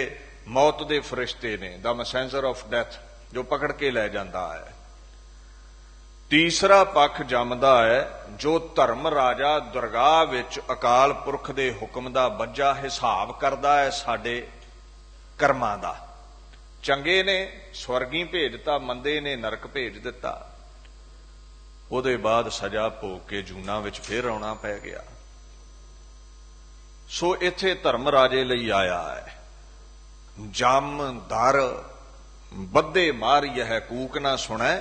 मौत दे फरिश्ते ने, द मैसेंजर ऑफ डेथ, जो पकड़ के लै जांदा है। तीसरा पक्ष जमदा है जो धर्म राजा दरगाह विच अकाल पुरख दे हुक्म दा बज्जा हिसाब करदा है साडे कर्मां दा। चंगे ने स्वर्गी भेजता, मंदे ने नरक भेज दिता। उहदे बाद सजा भोग के जूना विच फिर आउणा पै गया। सो इत्थे धर्म राजे लई आया है। जम दर बद्धे मार यह कूक ना सुणै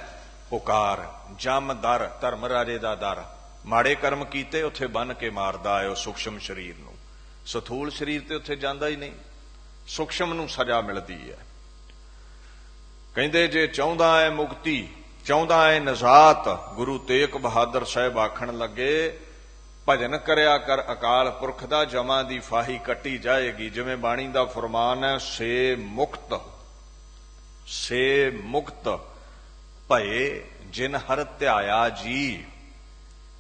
पुकार। जम दर, धर्म राजे दा दर। माड़े कर्म कीते उत्थे बन के मारदा है सूक्ष्म शरीर नूं। सथूल शरीर ते उत्थे जांदा ही नहीं, सूक्ष्म नूं सजा मिलदी है। कहंदे जे चाहुंदा है मुक्ति, चाहुंदा है नजात, गुरु तेग बहादुर साहिब आखण लगे भजन करया कर अकाल पुरख दा, जमा दी फाही कट्टी जाएगी। जिवें बाणी दा फरमान है, से मुक्त भये जिन हर ध्याया जी,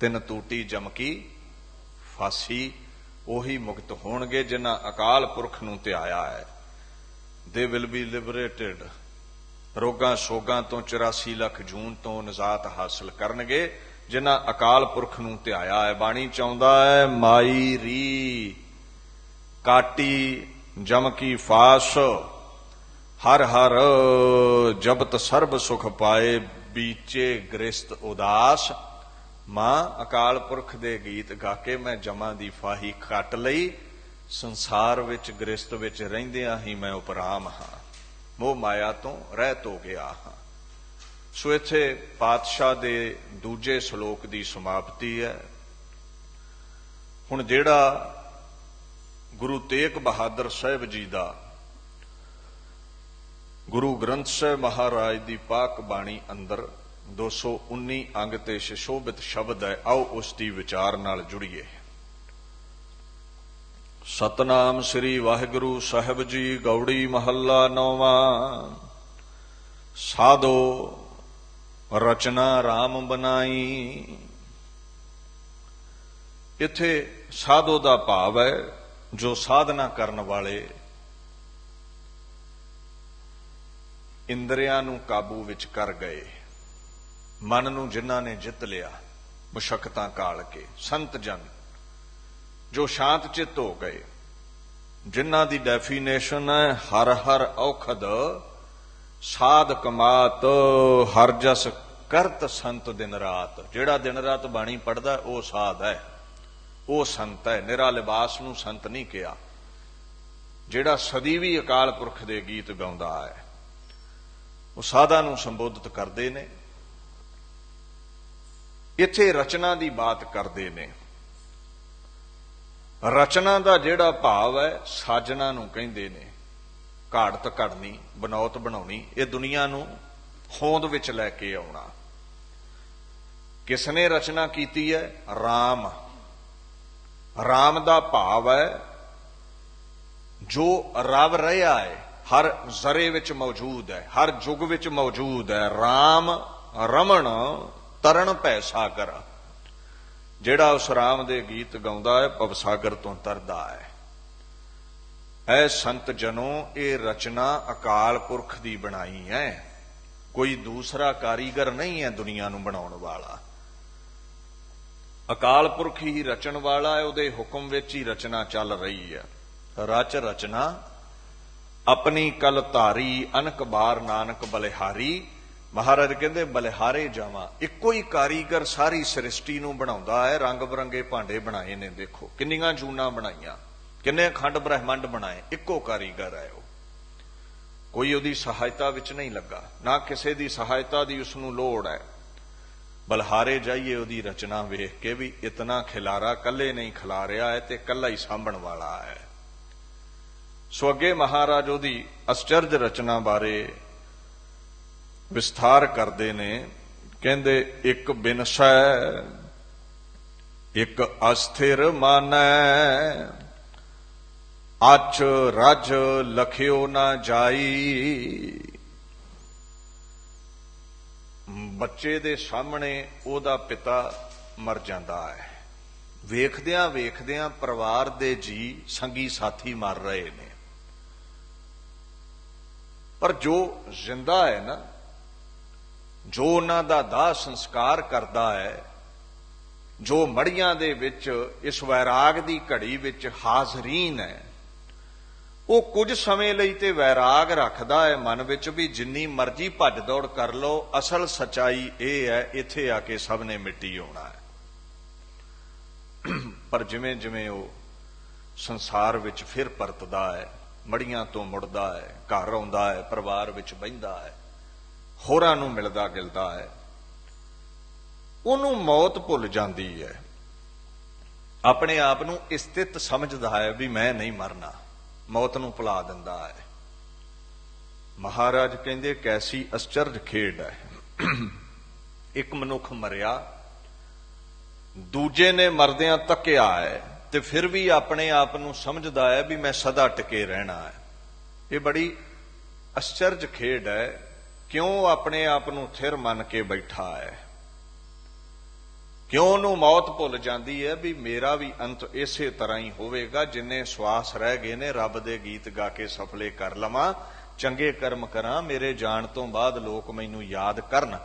तिन टूटी जम की फासी। ਉਹੀ ਮੁਕਤ ਹੋਣਗੇ ਜਿਨ੍ਹਾਂ ਅਕਾਲ ਪੁਰਖ ਨੂੰ ਧਿਆਇਆ ਹੈ। They will be liberated. ਰੋਗਾਂ ਸੋਗਾਂ ਤੋਂ 84 ਲੱਖ ਜੂਨ ਤੋਂ ਨਿਜਾਤ ਹਾਸਲ ਕਰਨਗੇ ਜਿਨ੍ਹਾਂ ਅਕਾਲ ਪੁਰਖ ਨੂੰ ਧਿਆਇਆ ਹੈ। ਬਾਣੀ ਚ ਆਉਂਦਾ ਹੈ, ਮਾਈ ਰੀ ਕਾਟੀ ਜਮ ਕੀ ਫਾਸ, ਹਰ ਹਰ ਜਬਤ ਸਰਬ ਸੁਖ ਪਾਏ, ਬੀਚੇ ਗ੍ਰਸਤ ਉਦਾਸ। ਮਾਂ ਅਕਾਲ ਪੁਰਖ ਦੇ ਗੀਤ ਗਾ ਕੇ ਮੈਂ ਜਮਾਂ ਦੀ ਫਾਹੀ ਕੱਟ ਲਈ, ਸੰਸਾਰ ਵਿੱਚ ਗ੍ਰਸਤ ਵਿੱਚ ਰਹਿੰਦਿਆਂ ਹੀ ਮੈਂ ਉਪਰਾਮ ਹਾਂ, ਮੋਹ ਮਾਇਆ ਤੋਂ ਰਹਿਤ ਹੋ ਗਿਆ ਹਾਂ। ਸੋ ਇੱਥੇ ਪਾਤਸ਼ਾਹ ਦੇ ਦੂਜੇ ਸ਼ਲੋਕ ਦੀ ਸਮਾਪਤੀ ਹੈ। ਹੁਣ ਜਿਹੜਾ ਗੁਰੂ ਤੇਗ ਬਹਾਦਰ ਸਾਹਿਬ ਜੀ ਦਾ ਗੁਰੂ ਗ੍ਰੰਥ ਸਾਹਿਬ ਮਹਾਰਾਜ ਦੀ ਪਾਕ ਬਾਣੀ ਅੰਦਰ 219 ਅੰਗ ਤੇ ਸੁਸ਼ੋਭਿਤ ਸ਼ਬਦ ਹੈ, ਆਓ ਉਸ ਦੀ ਵਿਚਾਰ ਨਾਲ ਜੁੜੀਏ। ਸਤਨਾਮ ਸ੍ਰੀ ਵਾਹਿਗੁਰੂ ਸਾਹਿਬ ਜੀ, ਗੌੜੀ ਮਹੱਲਾ ਨੌਵਾਂ। ਸਾਧੋ ਰਚਨਾ ਰਾਮ ਬਨਾਈ। ਇੱਥੇ ਸਾਧੋ ਦਾ ਭਾਵ ਹੈ ਜੋ ਸਾਧਨਾ ਕਰਨ ਵਾਲੇ, ਇੰਦਰੀਆਂ ਨੂੰ ਕਾਬੂ ਵਿੱਚ ਕਰ ਗਏ, ਮਨ ਨੂੰ ਜਿਨ੍ਹਾਂ ਨੇ ਜਿੱਤ ਲਿਆ ਮੁਸ਼ੱਕਤਾਂ ਕਾਲ ਕੇ, ਸੰਤ ਜਨ ਜੋ ਸ਼ਾਂਤ ਚਿੱਤ ਹੋ ਗਏ, ਜਿਨ੍ਹਾਂ ਦੀ ਡੈਫੀਨੇਸ਼ਨ ਹੈ ਹਰ ਹਰ ਔਖਦ ਸਾਧ ਕਮਾਤ, ਹਰ ਜਸ ਕਰਤ ਸੰਤ ਦਿਨ ਰਾਤ। ਜਿਹੜਾ ਦਿਨ ਰਾਤ ਬਾਣੀ ਪੜ੍ਹਦਾ ਉਹ ਸਾਧ ਹੈ, ਉਹ ਸੰਤ ਹੈ। ਨਿਰਾ ਲਿਬਾਸ ਨੂੰ ਸੰਤ ਨਹੀਂ ਕਿਹਾ। ਜਿਹੜਾ ਸਦੀ ਵੀ ਅਕਾਲ ਪੁਰਖ ਦੇ ਗੀਤ ਗਾਉਂਦਾ ਹੈ ਉਹ ਸਾਧਾਂ ਨੂੰ ਸੰਬੋਧਿਤ ਕਰਦੇ ਨੇ। ਇੱਥੇ ਰਚਨਾ ਦੀ ਬਾਤ ਕਰਦੇ ਨੇ। ਰਚਨਾ ਦਾ ਜਿਹੜਾ ਭਾਵ ਹੈ ਸਾਜਣਾ ਨੂੰ ਕਹਿੰਦੇ ਨੇ। ਘਾੜਤ ਘੜਨੀ, ਬਨੌਤ ਬਣਾਉਣੀ, ਇਹ ਦੁਨੀਆ ਨੂੰ ਹੋਂਦ ਵਿੱਚ ਲੈ ਕੇ ਆਉਣਾ। ਕਿਸ ਨੇ ਰਚਨਾ ਕੀਤੀ ਹੈ? ਰਾਮ। ਰਾਮ ਦਾ ਭਾਵ ਹੈ ਜੋ ਰਵ ਰਿਹਾ ਹੈ, ਹਰ ਜ਼ਰੇ ਵਿੱਚ ਮੌਜੂਦ ਹੈ, ਹਰ ਯੁੱਗ ਵਿੱਚ ਮੌਜੂਦ ਹੈ। ਰਾਮ ਰਮਣ ਤਰਨ ਭੈ ਸਾਗਰ। ਜਿਹੜਾ ਉਸ ਰਾਮ ਦੇ ਗੀਤ ਗਾਉਂਦਾ ਹੈ ਭਵਸਾਗਰ ਤੋਂ ਤਰਦਾ ਹੈ। ਐ ਸੰਤ ਜਨੋ, ਇਹ ਰਚਨਾ ਅਕਾਲ ਪੁਰਖ ਦੀ ਬਣਾਈ ਹੈ, ਕੋਈ ਦੂਸਰਾ ਕਾਰੀਗਰ ਨਹੀਂ ਹੈ ਦੁਨੀਆ ਨੂੰ ਬਣਾਉਣ ਵਾਲਾ। ਅਕਾਲ ਪੁਰਖ ਹੀ ਰਚਣ ਵਾਲਾ ਹੈ, ਉਹਦੇ ਹੁਕਮ ਵਿੱਚ ਹੀ ਰਚਨਾ ਚੱਲ ਰਹੀ ਹੈ। ਰਚ ਰਚਨਾ ਆਪਣੀ ਕਲ ਧਾਰੀ, ਅਨਕ ਬਾਰ ਨਾਨਕ ਬਲਿਹਾਰੀ। ਮਹਾਰਾਜ ਕਹਿੰਦੇ ਬਲਿਹਾਰੇ ਜਾਵਾਂ। ਇੱਕੋ ਹੀ ਕਾਰੀਗਰ ਸਾਰੀ ਸ੍ਰਿਸ਼ਟੀ ਨੂੰ ਬਣਾਉਂਦਾ ਹੈ। ਰੰਗ ਬਰੰਗੇ ਭਾਂਡੇ ਬਣਾਏ ਨੇ, ਦੇਖੋ ਕਿੰਨੀਆਂ ਜੂਨਾਂ ਬਣਾਈਆਂ, ਕਿੰਨੇ ਖੰਡ ਬ੍ਰਹਿਮੰਡ ਬਣਾਏ, ਇੱਕੋ ਕਾਰੀਗਰ ਹੈ ਉਹ। ਕੋਈ ਉਹਦੀ ਸਹਾਇਤਾ ਵਿੱਚ ਨਹੀਂ ਲੱਗਾ, ਨਾ ਕਿਸੇ ਦੀ ਸਹਾਇਤਾ ਦੀ ਉਸਨੂੰ ਲੋੜ ਹੈ। ਬਲਿਹਾਰੇ ਜਾਈਏ ਉਹਦੀ ਰਚਨਾ ਵੇਖ ਕੇ ਵੀ ਇਤਨਾ ਖਿਲਾਰਾ ਕੱਲੇ ਨਹੀਂ ਖਿਲਾਰਿਆ ਹੈ ਤੇ ਕੱਲਾ ਹੀ ਸਾਂਭਣ ਵਾਲਾ ਹੈ। ਸੋ ਅੱਗੇ ਮਹਾਰਾਜ ਉਹਦੀ ਅਸਚਰਜ ਰਚਨਾ ਬਾਰੇ ਵਿਸਥਾਰ ਕਰਦੇ ਨੇ। ਕਹਿੰਦੇ ਇੱਕ ਬਿਨਸੈ ਇੱਕ ਅਸਥਿਰ ਮਾਨੈ, ਅਚ ਰਜ ਲਖਿਓ ਨਾ ਜਾਈ। ਬੱਚੇ ਦੇ ਸਾਹਮਣੇ ਉਹਦਾ ਪਿਤਾ ਮਰ ਜਾਂਦਾ ਹੈ। ਵੇਖਦਿਆਂ ਵੇਖਦਿਆਂ ਪਰਿਵਾਰ ਦੇ ਜੀ, ਸੰਗੀ ਸਾਥੀ ਮਰ ਰਹੇ ਨੇ, ਪਰ ਜੋ ਜ਼ਿੰਦਾ ਹੈ ਨਾ, ਜੋ ਉਹਨਾਂ ਦਾ ਦਾਹ ਸੰਸਕਾਰ ਕਰਦਾ ਹੈ, ਜੋ ਮੜੀਆਂ ਦੇ ਵਿੱਚ ਇਸ ਵੈਰਾਗ ਦੀ ਘੜੀ ਵਿੱਚ ਹਾਜ਼ਰੀਨ ਹੈ, ਉਹ ਕੁਝ ਸਮੇਂ ਲਈ ਤੇ ਵੈਰਾਗ ਰੱਖਦਾ ਹੈ ਮਨ ਵਿੱਚ ਵੀ ਜਿੰਨੀ ਮਰਜ਼ੀ ਭੱਜ ਦੌੜ ਕਰ ਲਓ, ਅਸਲ ਸਚਾਈ ਇਹ ਹੈ ਇੱਥੇ ਆ ਕੇ ਸਭ ਨੇ ਮਿੱਟੀ ਹੋਣਾ ਹੈ। ਪਰ ਜਿਵੇਂ ਜਿਵੇਂ ਉਹ ਸੰਸਾਰ ਵਿੱਚ ਫਿਰ ਪਰਤਦਾ ਹੈ, ਮੜੀਆਂ ਤੋਂ ਮੁੜਦਾ ਹੈ, ਘਰ ਆਉਂਦਾ ਹੈ, ਪਰਿਵਾਰ ਵਿੱਚ ਬਹਿੰਦਾ ਹੈ, ਹੋਰਾਂ ਨੂੰ ਮਿਲਦਾ ਗਿਲਦਾ ਹੈ, ਉਹਨੂੰ ਮੌਤ ਭੁੱਲ ਜਾਂਦੀ ਹੈ। ਆਪਣੇ ਆਪ ਨੂੰ ਸਥਿਤ ਸਮਝਦਾ ਹੈ ਵੀ ਮੈਂ ਨਹੀਂ ਮਰਨਾ, ਮੌਤ ਨੂੰ ਭੁਲਾ ਦਿੰਦਾ ਹੈ। ਮਹਾਰਾਜ ਕਹਿੰਦੇ ਕੈਸੀ ਅਸਚਰਜ ਖੇਡ ਹੈ। ਇੱਕ ਮਨੁੱਖ ਮਰਿਆ, ਦੂਜੇ ਨੇ ਮਰਦਿਆਂ ਤੱਕਿਆ ਹੈ ਤੇ ਫਿਰ ਵੀ ਆਪਣੇ ਆਪ ਨੂੰ ਸਮਝਦਾ ਹੈ ਵੀ ਮੈਂ ਸਦਾ ਟਿਕੇ ਰਹਿਣਾ ਹੈ। ਇਹ ਬੜੀ ਅਸਚਰਜ ਖੇਡ ਹੈ। ਕਿਉਂ ਆਪਣੇ ਆਪ ਨੂੰ ਥਿਰ ਮੰਨ ਕੇ ਬੈਠਾ ਹੈ? ਕਿਉਂ ਉਹਨੂੰ ਮੌਤ ਭੁੱਲ ਜਾਂਦੀ ਹੈ ਵੀ ਮੇਰਾ ਵੀ ਅੰਤ ਇਸੇ ਤਰ੍ਹਾਂ ਹੀ ਹੋਵੇਗਾ। ਜਿੰਨੇ ਸਵਾਸ ਰਹਿ ਗਏ ਨੇ ਰੱਬ ਦੇ ਗੀਤ ਗਾ ਕੇ ਸਫਲੇ ਕਰ ਲਵਾਂ, ਚੰਗੇ ਕਰਮ ਕਰਾਂ, ਮੇਰੇ ਜਾਣ ਤੋਂ ਬਾਅਦ ਲੋਕ ਮੈਨੂੰ ਯਾਦ ਕਰਨ।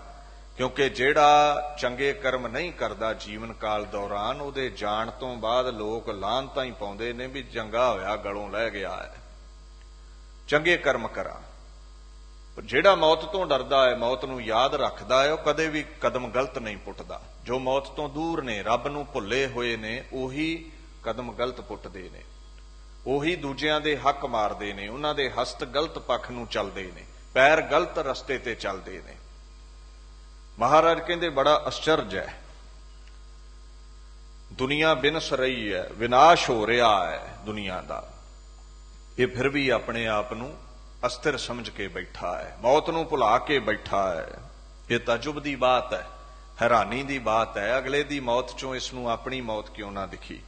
ਕਿਉਂਕਿ ਜਿਹੜਾ ਚੰਗੇ ਕਰਮ ਨਹੀਂ ਕਰਦਾ ਜੀਵਨ ਕਾਲ ਦੌਰਾਨ, ਉਹਦੇ ਜਾਣ ਤੋਂ ਬਾਅਦ ਲੋਕ ਲਾਹਨਤਾਂ ਹੀ ਪਾਉਂਦੇ ਨੇ ਵੀ ਚੰਗਾ ਹੋਇਆ ਗਲੋਂ ਲੈ ਗਿਆ ਹੈ। ਚੰਗੇ ਕਰਮ ਕਰਾਂ। ਜਿਹੜਾ ਮੌਤ ਤੋਂ ਡਰਦਾ ਹੈ, ਮੌਤ ਨੂੰ ਯਾਦ ਰੱਖਦਾ ਹੈ, ਉਹ ਕਦੇ ਵੀ ਕਦਮ ਗਲਤ ਨਹੀਂ ਪੁੱਟਦਾ। ਜੋ ਮੌਤ ਤੋਂ ਦੂਰ ਨੇ, ਰੱਬ ਨੂੰ ਭੁੱਲੇ ਹੋਏ ਨੇ, ਉਹੀ ਕਦਮ ਗਲਤ ਪੁੱਟਦੇ ਨੇ, ਉਹੀ ਦੂਜਿਆਂ ਦੇ ਹੱਕ ਮਾਰਦੇ ਨੇ, ਉਹਨਾਂ ਦੇ ਹਸਤ ਗਲਤ ਪੱਖ ਨੂੰ ਚੱਲਦੇ ਨੇ, ਪੈਰ ਗਲਤ ਰਸਤੇ ਤੇ ਚੱਲਦੇ ਨੇ। ਮਹਾਰਾਜ ਕਹਿੰਦੇ ਬੜਾ ਅਚਰਜ ਹੈ, ਦੁਨੀਆ ਬਿਨਸ ਰਹੀ ਹੈ, ਵਿਨਾਸ਼ ਹੋ ਰਿਹਾ ਹੈ ਦੁਨੀਆ ਦਾ, ਇਹ ਫਿਰ ਵੀ ਆਪਣੇ ਆਪ ਨੂੰ ਅਸਥਿਰ ਸਮਝ ਕੇ ਬੈਠਾ ਹੈ, ਮੌਤ ਨੂੰ ਭੁਲਾ ਕੇ ਬੈਠਾ ਹੈ। ਇਹ ਤਾਜੁਬ ਦੀ ਬਾਤ ਹੈ, ਹੈਰਾਨੀ ਦੀ ਬਾਤ ਹੈ। ਅਗਲੇ ਦੀ ਮੌਤ ਚੋਂ ਇਸ ਨੂੰ ਆਪਣੀ ਮੌਤ ਕਿਉਂ ਨਾ ਦਿਖੀ।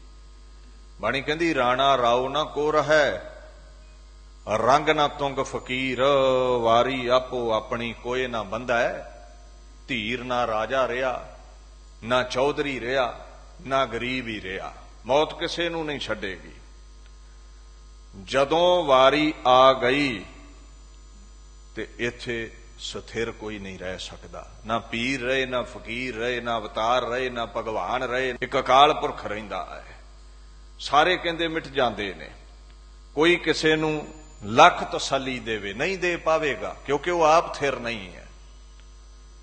ਬਾਣੀ ਕਹਿੰਦੀ ਰਾਣਾ ਰਾਓ ਨਾ ਕੋ ਰਹੈ, ਰੰਗ ਨਾ ਤੁੰਗ ਫਕੀਰ, ਵਾਰੀ ਆਪੋ ਆਪਣੀ ਕੋਏ ਨਾ ਬੰਧੈ। ਧੀਰ ਨਾ ਰਾਜਾ ਰਿਹਾ, ਨਾ ਚੌਧਰੀ ਰਿਹਾ, ਨਾ ਗਰੀਬ ਹੀ ਰਿਹਾ, ਮੌਤ ਕਿਸੇ ਨੂੰ ਨਹੀਂ ਛੱਡੇਗੀ। ਜਦੋਂ ਵਾਰੀ ਆ ਗਈ ਤੇ ਇੱਥੇ ਸਥਿਰ ਕੋਈ ਨਹੀਂ ਰਹਿ ਸਕਦਾ। ਨਾ ਪੀਰ ਰਹੇ, ਨਾ ਫਕੀਰ ਰਹੇ, ਨਾ ਅਵਤਾਰ ਰਹੇ, ਨਾ ਭਗਵਾਨ ਰਹੇ, ਇੱਕ ਅਕਾਲ ਪੁਰਖ ਰਹਿੰਦਾ ਹੈ। ਸਾਰੇ ਕਹਿੰਦੇ ਮਿਟ ਜਾਂਦੇ ਨੇ। ਕੋਈ ਕਿਸੇ ਨੂੰ ਲੱਖ ਤਸੱਲੀ ਦੇਵੇ, ਨਹੀਂ ਦੇ ਪਾਵੇਗਾ, ਕਿਉਂਕਿ ਉਹ ਆਪ ਥਿਰ ਨਹੀਂ ਹੈ।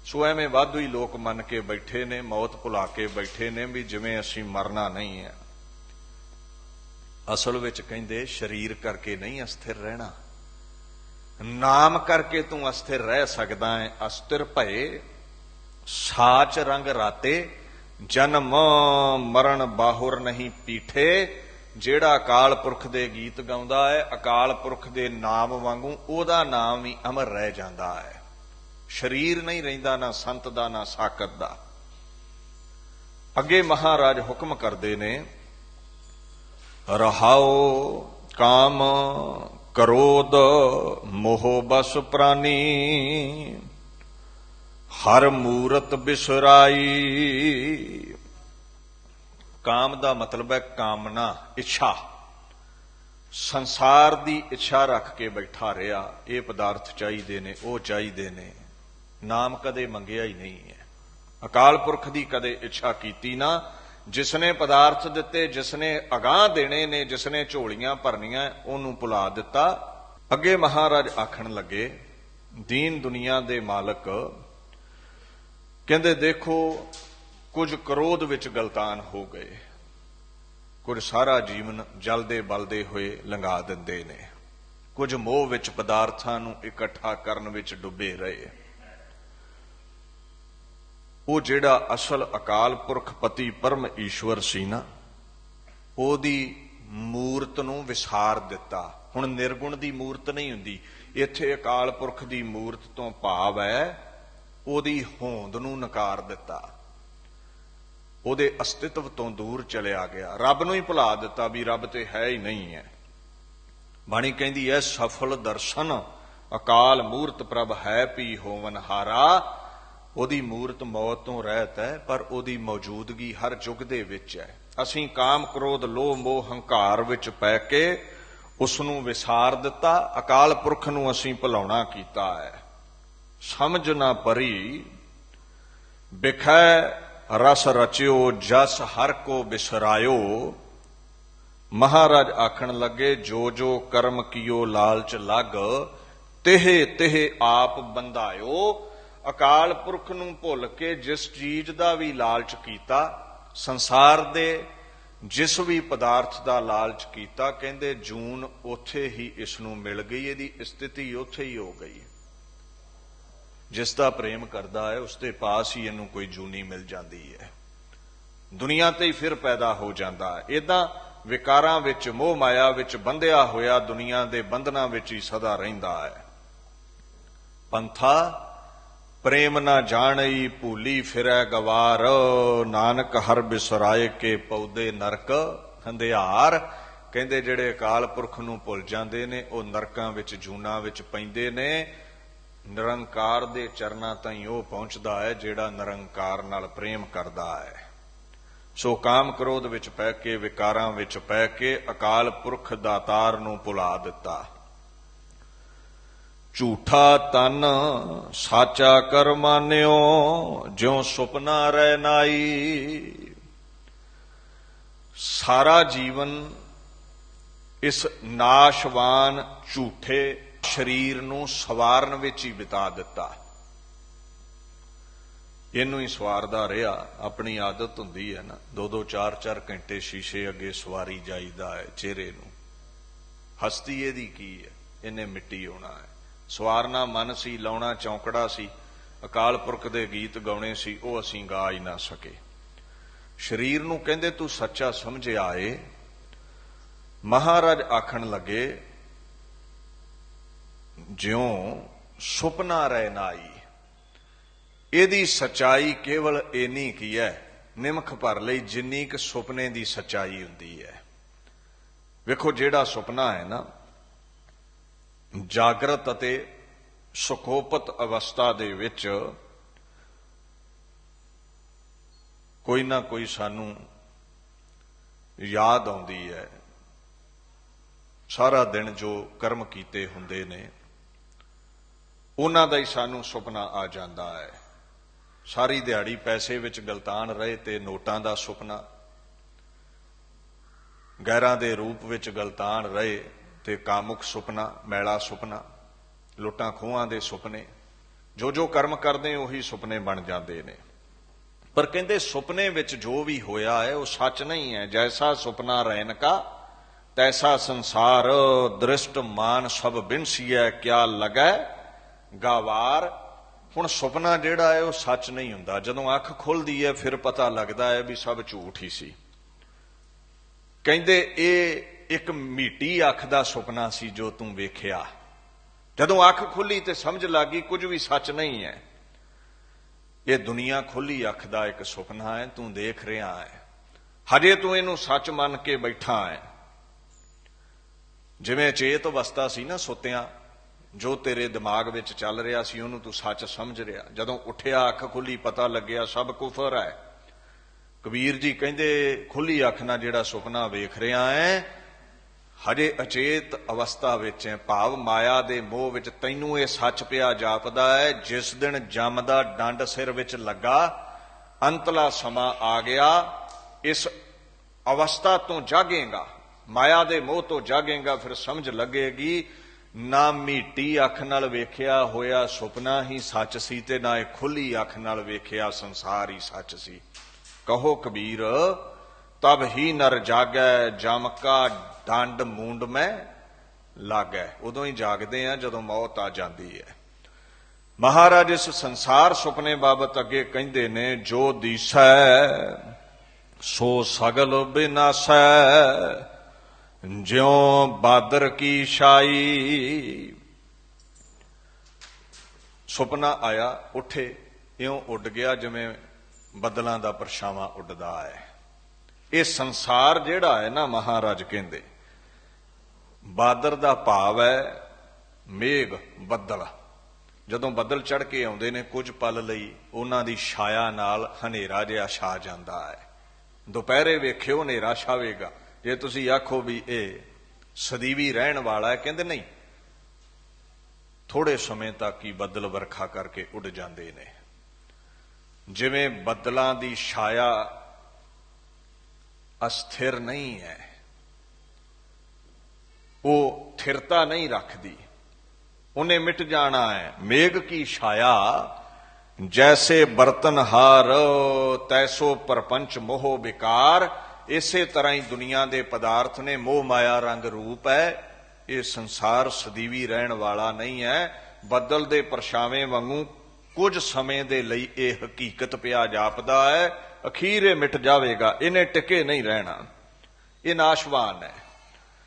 ਸੋ ਐਵੇਂ ਵਾਧੂ ਹੀ ਲੋਕ ਮੰਨ ਕੇ ਬੈਠੇ ਨੇ, ਮੌਤ ਭੁਲਾ ਕੇ ਬੈਠੇ ਨੇ ਵੀ ਜਿਵੇਂ ਅਸੀਂ ਮਰਨਾ ਨਹੀਂ ਹੈ। ਅਸਲ ਵਿੱਚ ਕਹਿੰਦੇ ਸਰੀਰ ਕਰਕੇ ਨਹੀਂ ਅਸਥਿਰ ਰਹਿਣਾ, ਨਾਮ ਕਰਕੇ ਤੂੰ ਅਸਥਿਰ ਰਹਿ ਸਕਦਾ ਹੈ। ਅਸਥਿਰ ਭਏ ਸਾਚ ਰੰਗ ਰਾਤੇ, ਜਨਮ ਮਰਨ ਬਾਹੁਰ ਨਹੀਂ ਪੀਠੇ। ਜਿਹੜਾ ਅਕਾਲ ਪੁਰਖ ਦੇ ਗੀਤ ਗਾਉਂਦਾ ਹੈ, ਅਕਾਲ ਪੁਰਖ ਦੇ ਨਾਮ ਵਾਂਗੂ ਉਹਦਾ ਨਾਮ ਵੀ ਅਮਰ ਰਹਿ ਜਾਂਦਾ ਹੈ। ਸਰੀਰ ਨਹੀਂ ਰਹਿੰਦਾ, ਨਾ ਸੰਤ ਦਾ ਨਾ ਸਾਕਤ ਦਾ। ਅੱਗੇ ਮਹਾਰਾਜ ਹੁਕਮ ਕਰਦੇ ਨੇ, ਰਹਾਓ ਕਾਮ ਕਰੋਧ ਮੋਹ ਬਸ ਪ੍ਰਾਨੀ, ਹਰ ਮੂਰਤ ਬਿਸਰਾਈ। ਕਾਮ ਦਾ ਮਤਲਬ ਹੈ ਕਾਮਨਾ, ਇੱਛਾ। ਸੰਸਾਰ ਦੀ ਇੱਛਾ ਰੱਖ ਕੇ ਬੈਠਾ ਰਿਹਾ, ਇਹ ਪਦਾਰਥ ਚਾਹੀਦੇ ਨੇ, ਉਹ ਚਾਹੀਦੇ ਨੇ, ਨਾਮ ਕਦੇ ਮੰਗਿਆ ਹੀ ਨਹੀਂ ਹੈ। ਅਕਾਲ ਪੁਰਖ ਦੀ ਕਦੇ ਇੱਛਾ ਕੀਤੀ ਨਾ। ਜਿਸਨੇ ਪਦਾਰਥ ਦਿੱਤੇ, ਜਿਸਨੇ ਅਗਾਹ ਦੇਣੇ ਨੇ, ਜਿਸਨੇ ਝੋਲੀਆਂ ਭਰਨੀਆਂ, ਉਹਨੂੰ ਭੁਲਾ ਦਿੱਤਾ। ਅੱਗੇ ਮਹਾਰਾਜ ਆਖਣ ਲੱਗੇ, ਦੀਨ ਦੁਨੀਆ ਦੇ ਮਾਲਕ ਕਹਿੰਦੇ ਦੇਖੋ, ਕੁਝ ਕ੍ਰੋਧ ਵਿੱਚ ਗਲਤਾਨ ਹੋ ਗਏ, ਕੁਝ ਸਾਰਾ ਜੀਵਨ ਜਲਦੇ ਬਲਦੇ ਹੋਏ ਲੰਘਾ ਦਿੰਦੇ ਨੇ, ਕੁਝ ਮੋਹ ਵਿੱਚ ਪਦਾਰਥਾਂ ਨੂੰ ਇਕੱਠਾ ਕਰਨ ਵਿੱਚ ਡੁੱਬੇ ਰਹੇ। ਉਹ ਜਿਹੜਾ ਅਸਲ ਅਕਾਲ ਪੁਰਖ ਪਤੀ ਪਰਮ ਈਸ਼ਵਰ ਸੀ ਨਾ, ਉਹਦੀ ਮੂਰਤ ਨੂੰ ਵਿਸਾਰ ਦਿੱਤਾ। ਹੁਣ ਨਿਰਗੁਣ ਦੀ ਮੂਰਤ ਨਹੀਂ ਹੁੰਦੀ ਇੱਥੇ, ਅਕਾਲ ਪੁਰਖ ਦੀ ਮੂਰਤ ਤੋਂ ਭਾਵ ਹੈ ਉਹਦੀ ਹੋਂਦ ਨੂੰ ਨਕਾਰ ਦਿੱਤਾ, ਉਹਦੇ ਅਸਤਿਤਵ ਤੋਂ ਦੂਰ ਚਲਿਆ ਗਿਆ, ਰੱਬ ਨੂੰ ਹੀ ਭੁਲਾ ਦਿੱਤਾ ਵੀ ਰੱਬ ਤੇ ਹੈ ਹੀ ਨਹੀਂ ਹੈ। ਬਾਣੀ ਕਹਿੰਦੀ ਹੈ, ਸਫਲ ਦਰਸ਼ਨ ਅਕਾਲ ਮੂਰਤ ਪ੍ਰਭ ਹੈ ਪੀ ਹੋਵਨ ਹਾਰਾ। ਉਹਦੀ ਮੂਰਤ ਮੌਤ ਤੋਂ ਰਹਿਤ ਹੈ, ਪਰ ਉਹਦੀ ਮੌਜੂਦਗੀ ਹਰ ਯੁੱਗ ਦੇ ਵਿੱਚ ਹੈ। ਅਸੀਂ ਕਾਮ ਕ੍ਰੋਧ ਲੋਭ ਮੋਹ ਹੰਕਾਰ ਵਿੱਚ ਪੈ ਕੇ ਉਸ ਨੂੰ ਵਿਸਾਰ ਦਿੱਤਾ, ਅਕਾਲ ਪੁਰਖ ਨੂੰ ਅਸੀਂ ਭੁਲਾਉਣਾ ਕੀਤਾ ਹੈ। ਸਮਝ ਨਾ ਪਰੀ ਬਿਖੈ ਰਸ ਰਚਿਓ, ਜਸ ਹਰ ਕੋ ਬਿਸਰਾਇਓ। ਮਹਾਰਾਜ ਆਖਣ ਲੱਗੇ, ਜੋ ਜੋ ਕਰਮ ਕੀਓ ਲਾਲਚ ਲੱਗ, ਤਿਹ ਤਿਹ ਆਪ ਬੰਧਾਇਓ। ਅਕਾਲ ਪੁਰਖ ਨੂੰ ਭੁੱਲ ਕੇ ਜਿਸ ਚੀਜ਼ ਦਾ ਵੀ ਲਾਲਚ ਕੀਤਾ, ਸੰਸਾਰ ਦੇ ਜਿਸ ਵੀ ਪਦਾਰਥ ਦਾ ਲਾਲਚ ਕੀਤਾ, ਕਹਿੰਦੇ ਜੂਨ ਉੱਥੇ ਹੀ ਇਸ ਨੂੰ ਮਿਲ ਗਈ, ਇਹਦੀ ਸਥਿਤੀ ਉੱਥੇ ਹੀ ਹੋ ਗਈ। ਜਿਸ ਦਾ ਪ੍ਰੇਮ ਕਰਦਾ ਹੈ ਉਸ ਦੇ ਪਾਸ ਹੀ ਇਹਨੂੰ ਕੋਈ ਜੂਨੀ ਮਿਲ ਜਾਂਦੀ ਹੈ, ਦੁਨੀਆ ਤੇ ਹੀ ਫਿਰ ਪੈਦਾ ਹੋ ਜਾਂਦਾ ਹੈ। ਏਦਾਂ ਵਿਕਾਰਾਂ ਵਿੱਚ, ਮੋਹ ਮਾਇਆ ਵਿੱਚ ਬੰਧਿਆ ਹੋਇਆ ਦੁਨੀਆ ਦੇ ਬੰਧਨਾਂ ਵਿੱਚ ਹੀ ਸਦਾ ਰਹਿੰਦਾ ਹੈ। ਪੰਥਾ ਪ੍ਰੇਮ ਨਾ ਜਾਣਈ, ਭੂਲੀ ਫਿਰੈ ਗਵਾਰ। ਨਾਨਕ ਹਰ ਬਿਸਰਾਏ ਕੇ ਪੌਦੇ ਨਰਕ ਹੰਧਿਆਰ। ਕਹਿੰਦੇ ਜਿਹੜੇ ਅਕਾਲ ਪੁਰਖ ਨੂੰ ਭੁੱਲ ਜਾਂਦੇ ਨੇ, ਉਹ ਨਰਕਾਂ ਵਿੱਚ, ਜੂਨਾਂ ਵਿੱਚ ਪੈਂਦੇ ਨੇ। ਨਿਰੰਕਾਰ ਦੇ ਚਰਨਾਂ ਤਾਈਂ ਉਹ ਪਹੁੰਚਦਾ ਹੈ ਜਿਹੜਾ ਨਿਰੰਕਾਰ ਨਾਲ ਪ੍ਰੇਮ ਕਰਦਾ ਹੈ। ਸੋ ਕਾਮ ਕ੍ਰੋਧ ਵਿੱਚ ਪੈ ਕੇ, ਵਿਕਾਰਾਂ ਵਿੱਚ ਪੈ ਕੇ ਅਕਾਲ ਪੁਰਖ ਦਾਤਾਰ ਨੂੰ ਭੁਲਾ ਦਿੱਤਾ। ਝੂਠਾ ਤਨ ਸਾਚਾ ਕਰ ਮਾਨਿਓ, ਜਿਉ ਸੁਪਨਾ ਰਹਿ ਨਾਈ। ਸਾਰਾ ਜੀਵਨ ਇਸ ਨਾਸ਼ਵਾਨ ਝੂਠੇ ਸਰੀਰ ਨੂੰ ਸਵਾਰਨ ਵਿੱਚ ਹੀ ਬਿਤਾ ਦਿੱਤਾ। ਇਹਨੂੰ ਹੀ ਸਵਾਰਦਾ ਰਿਹਾ। ਆਪਣੀ ਆਦਤ ਹੁੰਦੀ ਹੈ ਨਾ, 2-2 4-4 ਘੰਟੇ ਸ਼ੀਸ਼ੇ ਅੱਗੇ ਸਵਾਰੀ ਜਾਈਦਾ ਹੈ ਚਿਹਰੇ ਨੂੰ। ਹਸਤੀ ਇਹਦੀ ਕੀ ਹੈ? ਇਹਨੇ ਮਿੱਟੀ ਹੋਣਾ ਹੈ। ਸਵਾਰਨਾ ਮਨ ਸੀ, ਲਾਉਣਾ ਚੌਂਕੜਾ ਸੀ, ਅਕਾਲ ਪੁਰਖ ਦੇ ਗੀਤ ਗਾਉਣੇ ਸੀ, ਉਹ ਅਸੀਂ ਗਾ ਹੀ ਨਾ ਸਕੇ। ਸਰੀਰ ਨੂੰ ਕਹਿੰਦੇ ਤੂੰ ਸੱਚਾ ਸਮਝਿਆ ਏ। ਮਹਾਰਾਜ ਆਖਣ ਲੱਗੇ ਜਿਉਂ ਸੁਪਨਾ ਰਹਿ ਨਾਈ। ਇਹਦੀ ਸਚਾਈ ਕੇਵਲ ਇੰਨੀ ਕੀ ਹੈ, ਨਿਮਖ ਭਰ ਲਈ ਜਿੰਨੀ ਕਿ ਸੁਪਨੇ ਦੀ ਸਚਾਈ ਹੁੰਦੀ ਹੈ। ਵੇਖੋ ਜਿਹੜਾ ਸੁਪਨਾ ਹੈ ਨਾ, ਜਾਗਰਤ ਅਤੇ ਸੁਖੋਪਤ ਅਵਸਥਾ ਦੇ ਵਿੱਚ ਕੋਈ ਨਾ ਕੋਈ ਸਾਨੂੰ ਯਾਦ ਆਉਂਦੀ ਹੈ। ਸਾਰਾ ਦਿਨ ਜੋ ਕਰਮ ਕੀਤੇ ਹੁੰਦੇ ਨੇ ਉਹਨਾਂ ਦਾ ਹੀ ਸਾਨੂੰ ਸੁਪਨਾ ਆ ਜਾਂਦਾ ਹੈ। ਸਾਰੀ ਦਿਹਾੜੀ ਪੈਸੇ ਵਿੱਚ ਗਲਤਾਨ ਰਹੇ ਤੇ ਨੋਟਾਂ ਦਾ ਸੁਪਨਾ, ਗੈਰਾਂ ਦੇ ਰੂਪ ਵਿੱਚ ਗਲਤਾਨ ਰਹੇ ਤੇ ਕਾਮੁਕ ਸੁਪਨਾ, ਮੈਲਾ ਸੁਪਨਾ, ਲੁੱਟਾਂ ਖੋਹਾਂ ਦੇ ਸੁਪਨੇ। ਜੋ ਜੋ ਕਰਮ ਕਰਦੇ ਉਹੀ ਸੁਪਨੇ ਬਣ ਜਾਂਦੇ ਨੇ। ਪਰ ਕਹਿੰਦੇ ਸੁਪਨੇ ਵਿੱਚ ਜੋ ਵੀ ਹੋਇਆ ਹੈ ਉਹ ਸੱਚ ਨਹੀਂ ਹੈ। ਜੈਸਾ ਸੁਪਨਾ ਰਹਿਨ ਕਾ ਤੈਸਾ ਸੰਸਾਰ, ਦ੍ਰਿਸ਼ਟ ਮਾਨ ਸਭ ਬਿਨਸੀਐ, ਕਿਆ ਲੱਗੈ ਗਾਵਾਰ। ਹੁਣ ਸੁਪਨਾ ਜਿਹੜਾ ਹੈ ਉਹ ਸੱਚ ਨਹੀਂ ਹੁੰਦਾ। ਜਦੋਂ ਅੱਖ ਖੁੱਲਦੀ ਹੈ ਫਿਰ ਪਤਾ ਲੱਗਦਾ ਹੈ ਵੀ ਸਭ ਝੂਠ ਹੀ ਸੀ। ਕਹਿੰਦੇ ਇਹ ਇੱਕ ਮੀਟੀ ਅੱਖ ਦਾ ਸੁਪਨਾ ਸੀ ਜੋ ਤੂੰ ਵੇਖਿਆ। ਜਦੋਂ ਅੱਖ ਖੁੱਲੀ ਤੇ ਸਮਝ ਲੱਗ ਗਈ ਕੁਝ ਵੀ ਸੱਚ ਨਹੀਂ ਹੈ। ਇਹ ਦੁਨੀਆ ਖੁੱਲੀ ਅੱਖ ਦਾ ਇੱਕ ਸੁਪਨਾ ਹੈ, ਤੂੰ ਦੇਖ ਰਿਹਾ ਹੈ। ਹਜੇ ਤੂੰ ਇਹਨੂੰ ਸੱਚ ਮੰਨ ਕੇ ਬੈਠਾ ਹੈ। ਜਿਵੇਂ ਚੇਤ ਅਵਸਥਾ ਸੀ ਨਾ ਸੁੱਤਿਆਂ, ਜੋ ਤੇਰੇ ਦਿਮਾਗ ਵਿੱਚ ਚੱਲ ਰਿਹਾ ਸੀ ਉਹਨੂੰ ਤੂੰ ਸੱਚ ਸਮਝ ਰਿਹਾ। ਜਦੋਂ ਉੱਠਿਆ ਅੱਖ ਖੁੱਲੀ ਪਤਾ ਲੱਗਿਆ ਸਭ ਕੁਫਰ ਹੈ। ਕਬੀਰ ਜੀ ਕਹਿੰਦੇ ਖੁੱਲੀ ਅੱਖ ਨਾਲ ਜਿਹੜਾ ਸੁਪਨਾ ਵੇਖ ਰਿਹਾ ਹੈ ਹਜੇ ਅਚੇਤ ਅਵਸਥਾ ਵਿੱਚ ਹੈ। ਭਾਵ ਮਾਇਆ ਦੇ ਮੋਹ ਵਿੱਚ ਤੈਨੂੰ ਇਹ ਸੱਚ ਪਿਆ ਜਾਪਦਾ ਹੈ। ਜਿਸ ਦਿਨ ਜਮ ਦਾ ਡੰਡ ਸਿਰ ਵਿੱਚ ਲੱਗਾ, ਅੰਤਲਾ ਸਮਾਂ ਆ ਗਿਆ, ਇਸ ਅਵਸਥਾ ਤੋਂ ਜਾਗੇਗਾ, ਮਾਇਆ ਦੇ ਮੋਹ ਤੋਂ ਜਾਗੇਗਾ। ਫਿਰ ਸਮਝ ਲੱਗੇਗੀ ਨਾ ਮੀਟੀ ਅੱਖ ਨਾਲ ਵੇਖਿਆ ਹੋਇਆ ਸੁਪਨਾ ਹੀ ਸੱਚ ਸੀ ਤੇ ਨਾ ਇਹ ਖੁੱਲੀ ਅੱਖ ਨਾਲ ਵੇਖਿਆ ਸੰਸਾਰ ਹੀ ਸੱਚ ਸੀ। ਕਹੋ ਕਬੀਰ ਤਬ ਹੀ ਨਰ ਜਾਗੈ, ਜਮ ਕਾ ਡੰਡ ਮੂੰਡ ਮੈਂ ਲਾਗੈ। ਉਦੋਂ ਹੀ ਜਾਗਦੇ ਆ ਜਦੋਂ ਮੌਤ ਆ ਜਾਂਦੀ ਹੈ। ਮਹਾਰਾਜ ਇਸ ਸੰਸਾਰ ਸੁਪਨੇ ਬਾਬਤ ਅੱਗੇ ਕਹਿੰਦੇ ਨੇ, ਜੋ ਦੀਸੈ ਸੋ ਸਗਲ ਬਿਨਾਸੈ, ਜਿਉ ਬਾਦਰ ਕੀ ਛਾਈ। ਸੁਪਨਾ ਆਇਆ, ਉੱਠੇ, ਇਉਂ ਉੱਡ ਗਿਆ ਜਿਵੇਂ ਬੱਦਲਾਂ ਦਾ ਪਰਛਾਵਾਂ ਉੱਡਦਾ ਹੈ। ਇਹ ਸੰਸਾਰ ਜਿਹੜਾ ਹੈ ਨਾ, ਮਹਾਰਾਜ ਕਹਿੰਦੇ ਬਾਦਰ ਦਾ ਭਾਵ ਹੈ ਮੇਘ, ਬੱਦਲ। ਜਦੋਂ ਬੱਦਲ ਚੜ ਕੇ ਆਉਂਦੇ ਨੇ ਕੁਝ ਪਲ ਲਈ ਉਹਨਾਂ ਦੀ ਛਾਇਆ ਨਾਲ ਹਨੇਰਾ ਜਿਹਾ ਛਾ ਜਾਂਦਾ ਹੈ। ਦੁਪਹਿਰੇ ਵੇਖਿਓ ਹਨੇਰਾ ਛਾਵੇਗਾ। ਜੇ ਤੁਸੀਂ ਆਖੋ ਵੀ ਇਹ ਸਦੀਵੀ ਰਹਿਣ ਵਾਲਾ ਹੈ, ਕਹਿੰਦੇ ਨਹੀਂ, ਥੋੜੇ ਸਮੇਂ ਤੱਕ ਹੀ ਬੱਦਲ ਵਰਖਾ ਕਰਕੇ ਉੱਡ ਜਾਂਦੇ ਨੇ। ਜਿਵੇਂ ਬੱਦਲਾਂ ਦੀ ਛਾਇਆ ਅਸਥਿਰ ਨਹੀਂ ਹੈ, ਉਹ ਥਿਰਤਾ ਨਹੀਂ ਰੱਖਦੀ, ਉਹਨੇ ਮਿਟ ਜਾਣਾ ਹੈ। ਮੇਘ ਕੀ ਛਾਇਆ ਜੈਸੇ ਬਰਤਨ ਹਾਰ, ਤੈਸੋ ਪਰਪੰਚ ਮੋਹ ਵਿਕਾਰ। ਇਸੇ ਤਰ੍ਹਾਂ ਹੀ ਦੁਨੀਆ ਦੇ ਪਦਾਰਥ ਨੇ, ਮੋਹ ਮਾਇਆ ਰੰਗ ਰੂਪ ਹੈ। ਇਹ ਸੰਸਾਰ ਸਦੀਵੀ ਰਹਿਣ ਵਾਲਾ ਨਹੀਂ ਹੈ। ਬੱਦਲ ਦੇ ਪਰਛਾਵੇਂ ਵਾਂਗੂ ਕੁਝ ਸਮੇਂ ਦੇ ਲਈ ਇਹ ਹਕੀਕਤ ਪਿਆ ਜਾਪਦਾ ਹੈ, ਅਖੀਰ ਇਹ ਮਿਟ ਜਾਵੇਗਾ, ਇਹਨੇ ਟਿਕੇ ਨਹੀਂ ਰਹਿਣਾ, ਇਹ ਨਾਸ਼ਵਾਨ ਹੈ।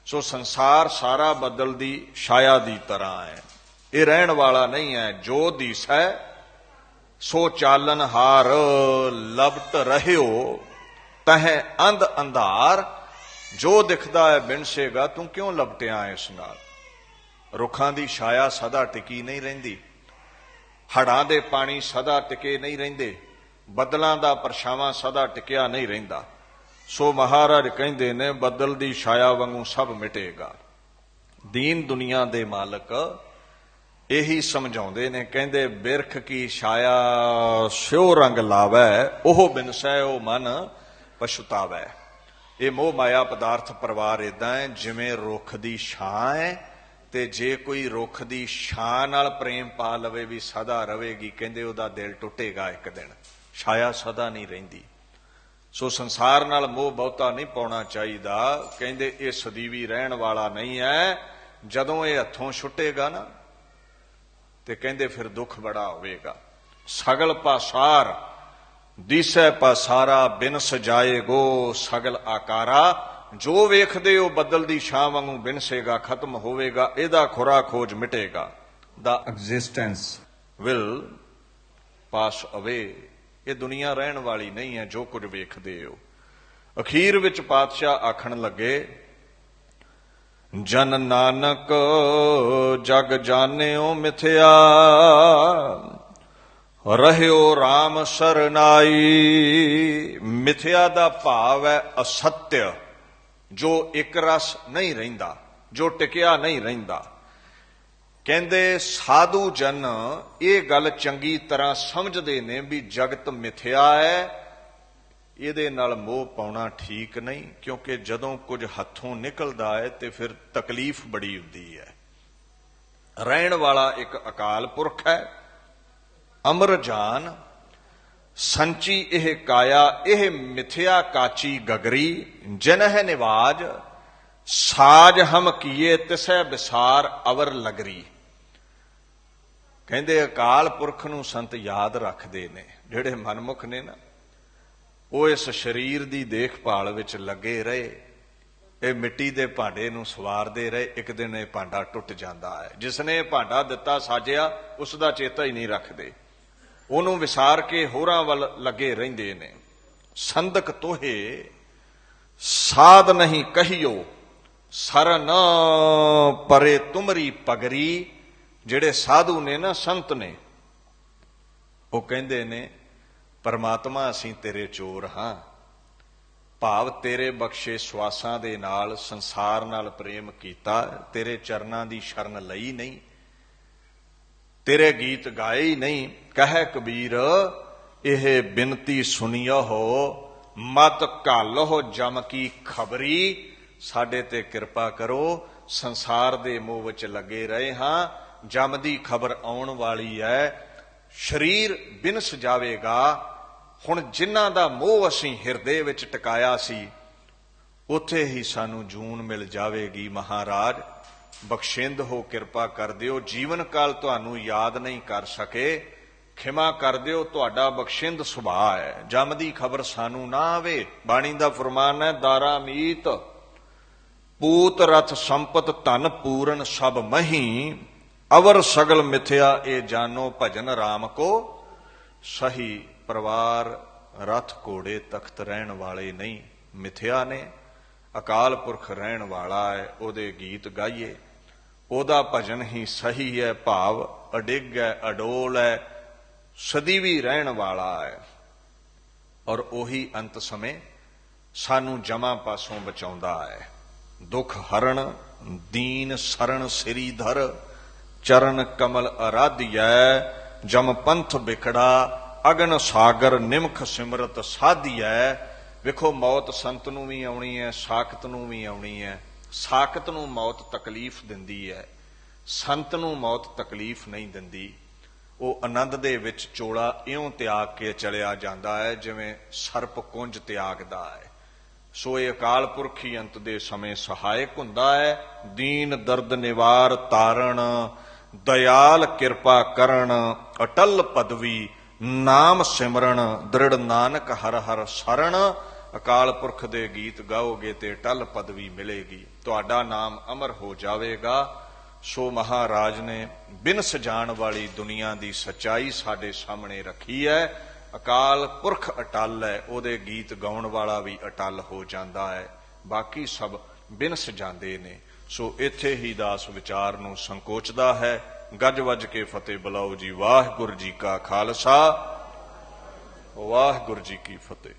ਸੋ ਸੰਸਾਰ ਸਾਰਾ ਬੱਦਲ ਦੀ ਛਾਇਆ ਦੀ ਤਰ੍ਹਾਂ ਹੈ, ਇਹ ਰਹਿਣ ਵਾਲਾ ਨਹੀਂ ਹੈ। ਜੋ ਦੀਸੈ ਸੋ ਚਾਲਨ ਹਾਰ, ਲਬਟ ਰਹਿਓ ਤਹੈ ਅੰਧ ਅੰਧਾਰ। ਜੋ ਦਿਖਦਾ ਹੈ ਬਿਨਸੇਗਾ, ਤੂੰ ਕਿਉਂ ਲਪਟਿਆ ਇਸ ਨਾਲ। ਰੁੱਖਾਂ ਦੀ ਛਾਇਆ ਸਦਾ ਟਿਕੀ ਨਹੀਂ ਰਹਿੰਦੀ, ਹੜਾਂ ਦੇ ਪਾਣੀ ਸਦਾ ਟਿਕੇ ਨਹੀਂ ਰਹਿੰਦੇ, ਬੱਦਲਾਂ ਦਾ ਪਰਛਾਵਾਂ ਸਦਾ ਟਿਕਿਆ ਨਹੀਂ ਰਹਿੰਦਾ। ਸੋ ਮਹਾਰਾਜ ਕਹਿੰਦੇ ਨੇ ਬੱਦਲ ਦੀ ਛਾਇਆ ਵਾਂਗੂ ਸਭ ਮਿਟੇਗਾ। ਦੀਨ ਦੁਨੀਆ ਦੇ ਮਾਲਕ ਇਹੀ ਸਮਝਾਉਂਦੇ ਨੇ, ਕਹਿੰਦੇ ਬਿਰਖ ਕੀ ਛਾਇਆ ਸਿਉ ਰੰਗ ਲਾਵੈ, ਉਹ ਬਿਨਸੈ ਉਹ ਮਨ ਪਛਤਾਵੈ। ਇਹ ਮੋਹ ਮਾਇਆ ਪਦਾਰਥ ਪਰਿਵਾਰ ਇਦਾਂ ਹੈ ਜਿਵੇਂ ਰੁੱਖ ਦੀ ਛਾਂ ਹੈ, ਤੇ ਜੇ ਕੋਈ ਰੁੱਖ ਦੀ ਛਾਂ ਨਾਲ ਪ੍ਰੇਮ ਪਾ ਲਵੇ ਵੀ ਸਦਾ ਰਵੇਗੀ, ਕਹਿੰਦੇ ਉਹਦਾ ਦਿਲ ਟੁੱਟੇਗਾ ਇੱਕ ਦਿਨ, ਛਾਇਆ ਸਦਾ ਨਹੀਂ ਰਹਿੰਦੀ। ਸੋ ਸੰਸਾਰ ਨਾਲ ਮੋਹ ਬਹੁਤਾ ਨਹੀਂ ਪਾਉਣਾ ਚਾਹੀਦਾ। ਕਹਿੰਦੇ ਇਹ ਸਦੀਵੀ ਰਹਿਣ ਵਾਲਾ ਨਹੀਂ ਹੈ, ਜਦੋਂ ਇਹ ਹੱਥੋਂ ਛੁੱਟੇਗਾ ਨਾ ਤੇ ਕਹਿੰਦੇ ਫਿਰ ਦੁੱਖ ਬੜਾ ਹੋਵੇਗਾ। ਸਗਲ ਪਾਸਾਰ ਦੀਸੈ ਪਾਸਾਰਾ, ਬਿਨ ਸਜਾਏਗੋ ਸਗਲ ਆਕਾਰਾ। ਜੋ ਵੇਖਦੇ ਹੋ ਬੱਦਲ ਦੀ ਛਾਂ ਵਾਂਗੂ ਬਿਨਸੇਗਾ, ਖਤਮ ਹੋਵੇਗਾ, ਇਹਦਾ ਖੁਰਾ ਖੋਜ ਮਿਟੇਗਾ। ਦਾ ਐਗਜ਼ਿਸਟੈਂਸ ਵਿਲ ਪਾਸ ਅਵੇ। ਇਹ ਦੁਨੀਆ ਰਹਿਣ ਵਾਲੀ ਨਹੀਂ ਹੈ ਜੋ ਕੁਝ ਵੇਖਦੇ ਹੋ। ਅਖੀਰ ਵਿੱਚ ਪਾਤਸ਼ਾਹ ਆਖਣ ਲੱਗੇ, ਜਨ ਨਾਨਕ ਜਗ ਜਾਣਿਓ ਮਿਥਿਆ, ਰਹਿਓ RAM ਸਰਨਾਈ। ਮਿਥਿਆ ਦਾ ਭਾਵ ਹੈ ਅਸਤਿਅ, ਜੋ ਇੱਕ ਰਸ ਨਹੀਂ ਰਹਿੰਦਾ, ਜੋ ਟਿਕਿਆ ਨਹੀਂ ਰਹਿੰਦਾ। ਕਹਿੰਦੇ ਸਾਧੂ ਜਨ ਇਹ ਗੱਲ ਚੰਗੀ ਤਰ੍ਹਾਂ ਸਮਝਦੇ ਨੇ ਵੀ ਜਗਤ ਮਿਥਿਆ ਹੈ, ਇਹਦੇ ਨਾਲ ਮੋਹ ਪਾਉਣਾ ਠੀਕ ਨਹੀਂ, ਕਿਉਂਕਿ ਜਦੋਂ ਕੁਝ ਹੱਥੋਂ ਨਿਕਲਦਾ ਹੈ ਤੇ ਫਿਰ ਤਕਲੀਫ ਬੜੀ ਹੁੰਦੀ ਹੈ। ਰਹਿਣ ਵਾਲਾ ਇੱਕ ਅਕਾਲ ਪੁਰਖ ਹੈ, ਅਮਰ ਜਾਨ ਸੰਚੀ ਇਹ ਕਾਇਆ, ਇਹ ਮਿਥਿਆ ਕਾਚੀ ਗਗਰੀ। ਜਿਨਹਿ ਨਿਵਾਜ ਸਾਜ ਹਮ ਕੀਏ, ਤਿਸੈ ਵਿਸਾਰ ਅਵਰ ਲਗਰੀ। ਕਹਿੰਦੇ ਅਕਾਲ ਪੁਰਖ ਨੂੰ ਸੰਤ ਯਾਦ ਰੱਖਦੇ ਨੇ। ਜਿਹੜੇ ਮਨਮੁਖ ਨੇ ਨਾ, ਉਹ ਇਸ ਸਰੀਰ ਦੀ ਦੇਖਭਾਲ ਵਿੱਚ ਲੱਗੇ ਰਹੇ। ਇਹ ਮਿੱਟੀ ਦੇ ਭਾਂਡੇ ਨੂੰ ਸਵਾਰਦੇ ਰਹੇ, ਇੱਕ ਦਿਨ ਇਹ ਭਾਂਡਾ ਟੁੱਟ ਜਾਂਦਾ ਹੈ। ਜਿਸਨੇ ਇਹ ਭਾਂਡਾ ਦਿੱਤਾ ਸਾਜਿਆ, ਉਸ ਦਾ ਚੇਤਾ ਹੀ ਨਹੀਂ ਰੱਖਦੇ, ਉਹਨੂੰ ਵਿਸਾਰ ਕੇ ਹੋਰਾਂ ਵੱਲ ਲੱਗੇ ਰਹਿੰਦੇ ਨੇ। ਸੰਦਕ ਤੋਹੇ ਸਾਧ ਨਹੀਂ ਕਹੀਓ, ਸਰਨ ਪਰੇ ਤੁਮਰੀ ਪਗਰੀ। ਜਿਹੜੇ ਸਾਧੂ ਨੇ ਨਾ, ਸੰਤ ਨੇ, ਉਹ ਕਹਿੰਦੇ ਨੇ ਪਰਮਾਤਮਾ ਅਸੀਂ ਤੇਰੇ ਚੋਰ ਹਾਂ, ਭਾਵ ਤੇਰੇ ਬਖਸ਼ੇ ਸਵਾਸਾਂ ਦੇ ਨਾਲ ਸੰਸਾਰ ਨਾਲ ਪ੍ਰੇਮ ਕੀਤਾ, ਤੇਰੇ ਚਰਨਾਂ ਦੀ ਸ਼ਰਨ ਲਈ ਨਹੀਂ, ਤੇਰੇ ਗੀਤ ਗਾਏ ਹੀ ਨਹੀਂ। ਕਹੈ ਕਬੀਰ ਇਹ ਬਿਨਤੀ ਸੁਣਿਓ, ਮਤ ਘਾਲੋ ਜਮ ਕੀ ਖਬਰੀ। ਸਾਡੇ ਤੇ ਕਿਰਪਾ ਕਰੋ, ਸੰਸਾਰ ਦੇ ਮੋਹ ਵਿੱਚ ਲੱਗੇ ਰਹੇ ਹਾਂ, ਜਮ ਦੀ ਖਬਰ ਆਉਣ ਵਾਲੀ ਹੈ, ਸਰੀਰ ਬਿਨਸ ਜਾਵੇਗਾ। ਹੁਣ ਜਿਨ੍ਹਾਂ ਦਾ ਮੋਹ ਅਸੀਂ ਹਿਰਦੇ ਵਿੱਚ ਟਿਕਾਇਆ ਸੀ, ਉੱਥੇ ਹੀ ਸਾਨੂੰ ਜੂਨ ਮਿਲ ਜਾਵੇਗੀ। ਮਹਾਰਾਜ ਬਖਸ਼ਿੰਦ ਹੋ, ਕਿਰਪਾ ਕਰ ਦਿਓ। ਜੀਵਨ ਕਾਲ ਤੁਹਾਨੂੰ ਯਾਦ ਨਹੀਂ ਕਰ ਸਕੇ, ਖਿਮਾ ਕਰ ਦਿਓ, ਤੁਹਾਡਾ ਬਖਸ਼ਿੰਦ ਸੁਭਾਅ ਹੈ। ਜਮ ਦੀ ਖਬਰ ਸਾਨੂੰ ਨਾ ਆਵੇ। ਬਾਣੀ ਦਾ ਫਰਮਾਨ ਹੈ, ਦਾਰਾ ਮੀਤ ਪੂਤ ਰਥ ਸੰਪਤ ਧਨ ਪੂਰਨ ਸਭ ਮਹੀ, ਅਵਰ ਸਗਲ ਮਿਥਿਆ ਇਹ ਜਾਨੋ ਭਜਨ ਰਾਮ ਕੋ ਸਹੀ। ਪਰਿਵਾਰ ਰਥ ਘੋੜੇ ਤਖਤ ਰਹਿਣ ਵਾਲੇ ਨਹੀਂ, ਮਿਥਿਆ ਨੇ। ਅਕਾਲ ਪੁਰਖ ਰਹਿਣ ਵਾਲਾ ਹੈ, ਉਹਦੇ ਗੀਤ ਗਾਈਏ, ਉਹਦਾ ਭਜਨ ਹੀ ਸਹੀ ਹੈ। ਭਾਵ ਅਡਿੱਗ ਹੈ, ਅਡੋਲ ਹੈ, ਸਦੀਵੀ ਰਹਿਣ ਵਾਲਾ ਹੈ, ਔਰ ਉਹੀ ਅੰਤ ਸਮੇਂ ਸਾਨੂੰ ਜਮਾਂ ਪਾਸੋਂ ਬਚਾਉਂਦਾ ਹੈ। ਦੁੱਖ ਹਰਣ ਦੀਨ ਸਰਣ ਸ੍ਰੀਧਰ, ਚਰਨ ਕਮਲ ਅਰਾਧਿਐ। ਜਮ ਪੰਥ ਬਿਖੜਾ ਅਗਨ ਸਾਗਰ, ਨਿਮਖ ਸਿਮਰਤ ਸਾਧੀਐ। ਵੇਖੋ ਮੌਤ ਸੰਤ ਨੂੰ ਵੀ ਆਉਣੀ ਹੈ, ਸਾਖਤ ਨੂੰ ਵੀ ਆਉਣੀ ਹੈ। ਸਾਖਤ ਨੂੰ ਮੌਤ ਤਕਲੀਫ ਦਿੰਦੀ ਹੈ, ਸੰਤ ਨੂੰ ਮੌਤ ਤਕਲੀਫ ਨਹੀਂ ਦਿੰਦੀ। ਉਹ ਆਨੰਦ ਦੇ ਵਿੱਚ ਚੋਲਾ ਇਉਂ ਤਿਆਗ ਕੇ ਚਲਿਆ ਜਾਂਦਾ ਹੈ ਜਿਵੇਂ ਸਰਪ ਕੁੰਜ ਤਿਆਗਦਾ ਹੈ। ਸੋ ਇਹ ਅਕਾਲ ਪੁਰਖ ਹੀ ਅੰਤ ਦੇ ਸਮੇਂ ਸਹਾਇਕ ਹੁੰਦਾ ਹੈ। ਦੀਨ ਦਰਦ ਨਿਵਾਰ ਤਾਰਣ, ਦਇਆਲ ਕਿਰਪਾ ਕਰਨ, ਅਟਲ ਪਦਵੀ ਨਾਮ ਸਿਮਰਨ, ਦ੍ਰਿੜ ਨਾਨਕ ਹਰ ਹਰ ਸਰਣ। ਅਕਾਲ ਪੁਰਖ ਦੇ ਗੀਤ ਗਾਓਗੇ ਤੇ ਅਟਲ ਪਦਵੀ ਮਿਲੇਗੀ, ਤੁਹਾਡਾ ਨਾਮ ਅਮਰ ਹੋ ਜਾਵੇਗਾ। ਸੋ ਮਹਾਰਾਜ ਨੇ ਬਿਨ ਸਜਾਣ ਵਾਲੀ ਦੁਨੀਆ ਦੀ ਸੱਚਾਈ ਸਾਡੇ ਸਾਹਮਣੇ ਰੱਖੀ ਹੈ। ਅਕਾਲ ਪੁਰਖ ਅਟਲ ਹੈ, ਉਹਦੇ ਗੀਤ ਗਾਉਣ ਵਾਲਾ ਵੀ ਅਟਲ ਹੋ ਜਾਂਦਾ ਹੈ, ਬਾਕੀ ਸਭ ਬਿਨ ਸਜਾਂਦੇ ਨੇ। ਸੋ ਇੱਥੇ ਹੀ ਦਾਸ ਵਿਚਾਰ ਨੂੰ ਸੰਕੋਚਦਾ ਹੈ। ਗੱਜ ਵੱਜ ਕੇ ਫਤਿਹ ਬੁਲਾਓ ਜੀ। ਵਾਹਿਗੁਰੂ ਜੀ ਕਾ ਖਾਲਸਾ, ਵਾਹਿਗੁਰੂ ਜੀ ਕੀ ਫਤਿਹ।